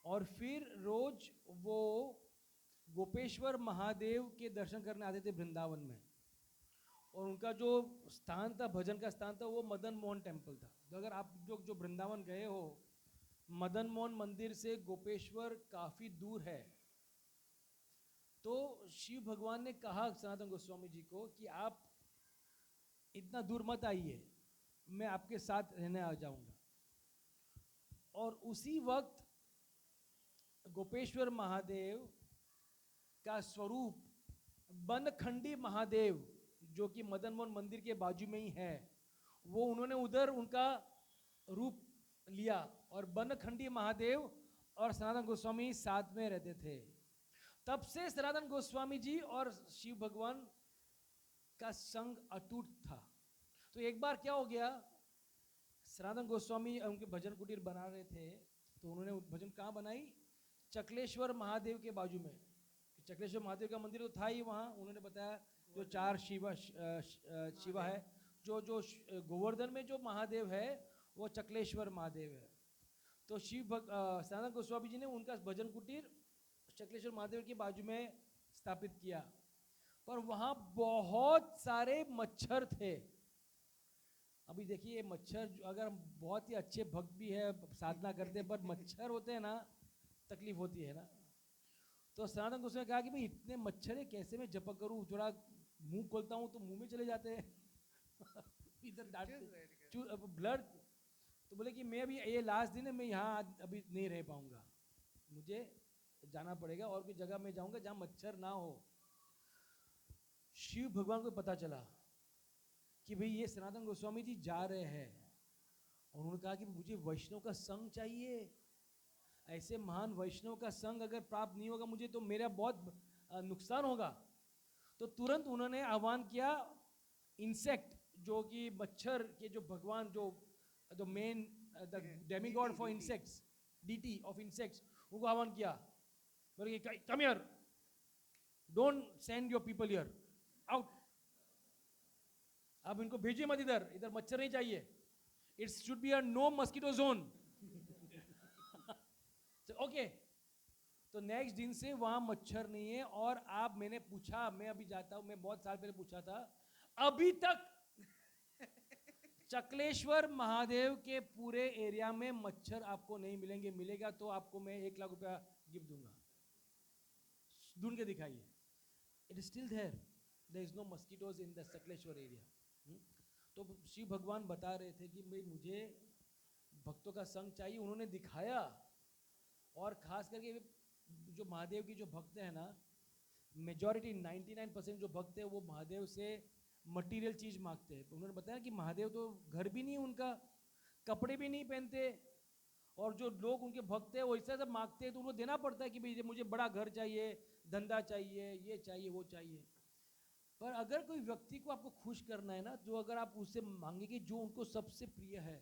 और फिर रोज वो गोपेश्वर महादेव के दर्शन करने आते थे वृंदावन में। और उनका जो स्थान था, भजन का स्थान था, वो मदन मोहन टेम्पल था। तो अगर आप जो वृंदावन गए हो, मदन मोहन मंदिर से गोपेश्वर काफ़ी दूर है। तो शिव भगवान ने कहा सनातन गोस्वामी जी को कि आप इतना दूर मत आइए, मैं आपके साथ रहने आ जाऊंगा। और उसी वक्त गोपेश्वर महादेव का स्वरूप बनखंडी महादेव, जो कि मदन मोहन मंदिर के बाजू में ही है, वो उन्होंने उधर उनका रूप लिया। और बनखंडी महादेव और सनातन गोस्वामी साथ में रहते थे। तब से सनातन गोस्वामी जी और शिव भगवान का संग अटूट था। तो एक बार क्या हो गया, सनातन गोस्वामी उनके भजन कुटीर बना रहे थे, तो उन्होंने भजन कहाँ बनाई? चकलेश्वर महादेव के बाजू में। चकलेश्वर महादेव का मंदिर तो था ही वहाँ। उन्होंने बताया जो 4 शिवा है, जो गोवर्धन में जो महादेव है वो चकलेश्वर महादेव है। तो सनातन गोस्वामी जी ने उनका भजन कुटीर चकलेश्वर महादेव के बाजू में स्थापित किया। पर वहाँ बहुत सारे मच्छर थे। अभी देखिए ये मच्छर अगर हम बहुत ही अच्छे भक्त भी है साधना करते हैं, पर मच्छर होते हैं ना, तकलीफ होती है ना। तो सनातन गोस्वामी ने कहा कि भाई इतने मच्छर है, कैसे मैं जप करूं, थोड़ा मुंह खोलता हूं तो मुंह में चले जाते हैं इधर डांटते ब्लड। तो बोले कि मैं अभी ये लास्ट दिन है, मैं यहाँ अभी नहीं रह पाऊंगा, मुझे जाना पड़ेगा और कोई जगह में जाऊंगा जहाँ मच्छर ना हो। शिव भगवान को पता चला कि भाई ये सनातन गोस्वामी जी जा रहे हैं, और उन्होंने कहा कि मुझे वैष्णव का संग चाहिए, ऐसे महान वैष्णव का संग अगर प्राप्त नहीं होगा मुझे तो मेरा बहुत नुकसान होगा। तो तुरंत उन्होंने आह्वान किया इंसेक्ट, जो कि मच्छर के जो भगवान, जो the main the demigod for insects, deity of insects, उनको आह्वान किया, बोले come here, don't send your people here, out, अब इनको भेजिए मत इधर, इधर मच्छर नहीं चाहिए, it should be a no mosquito zone. Okay, तो नेक्स्ट दिन से वहां मच्छर नहीं है। और आप, मैंने पूछा, मैं अभी जाता हूं, मैं बहुत साल पहले पूछा था, अभी तक चकलेश्वर महादेव के पूरे एरिया में मच्छर आपको नहीं मिलेंगे, मिलेगा तो आपको मैं 1 लाख रुपया गिफ्ट दूंगा, ढूंढ के दिखाइए। It is still there, there is no mosquitoes in the Sakleshwar area. तो शिव भगवान बता रहे थे कि भाई मुझे भक्तों का संग चाहिए, उन्होंने दिखाया। और खास करके जो महादेव की जो भक्त है ना, मेजॉरिटी 99% जो भक्त है वो महादेव से मटेरियल चीज मांगते हैं। उन्होंने बताया कि महादेव तो घर भी नहीं उनका, कपड़े भी नहीं पहनते, और जो लोग उनके भक्त है वो ऐसा सब मांगते हैं तो उनको देना पड़ता है कि भाई मुझे बड़ा घर चाहिए, धंधा चाहिए, ये चाहिए, वो चाहिए। पर अगर कोई व्यक्ति को आपको खुश करना है ना, जो अगर आप उससे मांगेंगे जो उनको सबसे प्रिय है,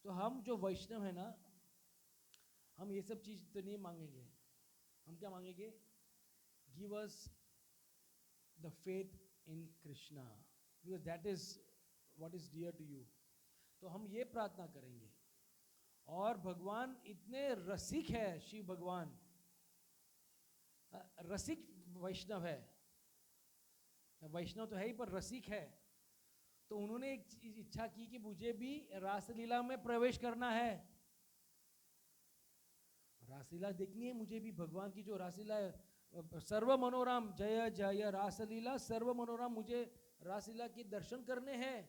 तो हम जो वैष्णव है ना, हम ये सब चीज तो नहीं मांगेंगे। हम क्या मांगेंगे? Give us the faith in Krishna, because that is what is dear to you. तो हम ये प्रार्थना करेंगे। और भगवान इतने रसिक है, शिव भगवान रसिक वैष्णव है, वैष्णव तो है ही पर रसिक है। तो उन्होंने एक चीज इच्छा की कि मुझे भी रासलीला में प्रवेश करना है, रासलीला देखनी है मुझे भी, भगवान की जो रासलीला है, सर्व मनोरम जय जय रासलीला, सर्व मनोरम, मुझे रासलीला के दर्शन करने हैं।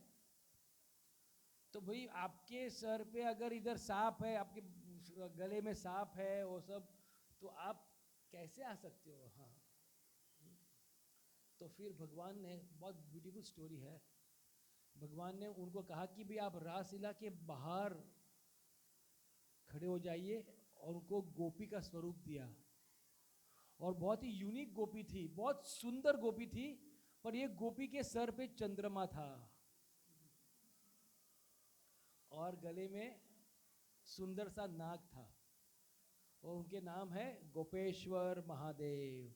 तो भाई आपके सर पे अगर इधर सांप है, आपके गले में सांप है, वो सब, तो आप कैसे आ सकते हो? हाँ, तो फिर भगवान ने, बहुत ब्यूटीफुल स्टोरी है, भगवान ने उनको कहा कि भाई आप रासलीला के बाहर खड़े हो जाइए, और उनको गोपी का स्वरूप दिया। और बहुत ही यूनिक गोपी थी, बहुत सुंदर गोपी थी, पर ये गोपी के सर पे चंद्रमा था और गले में सुंदर सा नाग था, और उनके नाम है गोपेश्वर महादेव।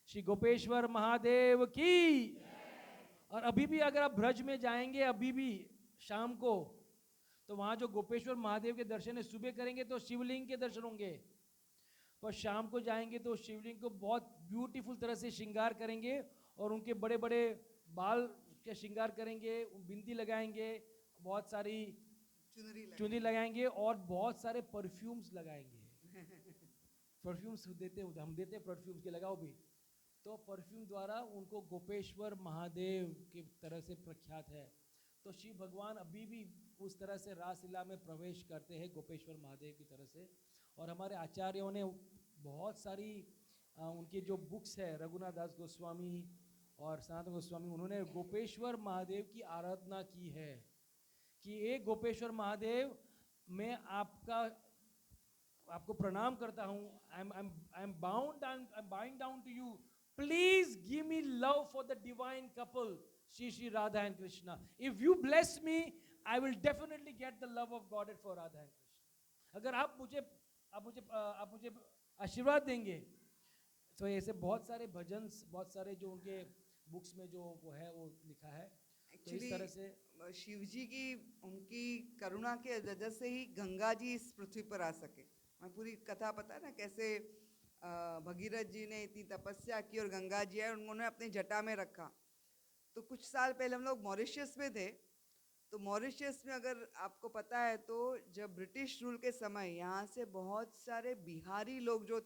श्री गोपेश्वर महादेव की। और अभी भी अगर आप ब्रज में जाएंगे, अभी भी शाम को, तो वहां जो गोपेश्वर महादेव के दर्शन है, सुबह करेंगे तो शिवलिंग के दर्शन होंगे, पर शाम को जाएंगे तो शिवलिंग को बहुत ब्यूटीफुल तरह से श्रृंगार करेंगे, और उनके बड़े बड़े बाल के श्रृंगार करेंगे, बिंदी लगाएंगे, बहुत सारी चुनरी लगाएंगे, और बहुत सारे परफ्यूम्स लगाएंगे। परफ्यूम्स देते, हम देते परफ्यूम्स के, लगाओ भी। तो परफ्यूम द्वारा उनको गोपेश्वर महादेव की तरह से प्रख्यात है। तो शिव भगवान अभी भी उस तरह से रासलीला में प्रवेश करते हैं गोपेश्वर महादेव की तरह से। और हमारे आचार्यों ने बहुत सारी उनकी जो बुक्स है, रघुनाथ दास गोस्वामी और सनातन गोस्वामी, उन्होंने गोपेश्वर महादेव की आराधना की है कि एक गोपेश्वर महादेव, मैं आपको प्रणाम करता हूँ, I am bound down to you, please give me love for the divine couple Shri Shri Radha and Krishna. If you bless me, I will definitely get the love of God for Radha and Krishna. अगर आप मुझे आशीर्वाद देंगे, तो ऐसे बहुत सारे भजन, बहुत सारे जो उनके बुक्स में जो वो है वो लिखा है। तो इस तरह से शिव जी की, उनकी करुणा के वजह से ही गंगा जी इस पृथ्वी पर आ सके। हमें पूरी कथा पता है ना, कैसे भगीरथ जी ने इतनी तपस्या की और गंगा जी आए, उन्होंने अपनी जटा में रखा। तो कुछ साल पहले हम लोग मॉरिशस में थे, तो मॉरिशस में अगर आपको पता है तो जब ब्रिटिश रूल के समय यहाँ से बहुत सारे बिहारी लोग जो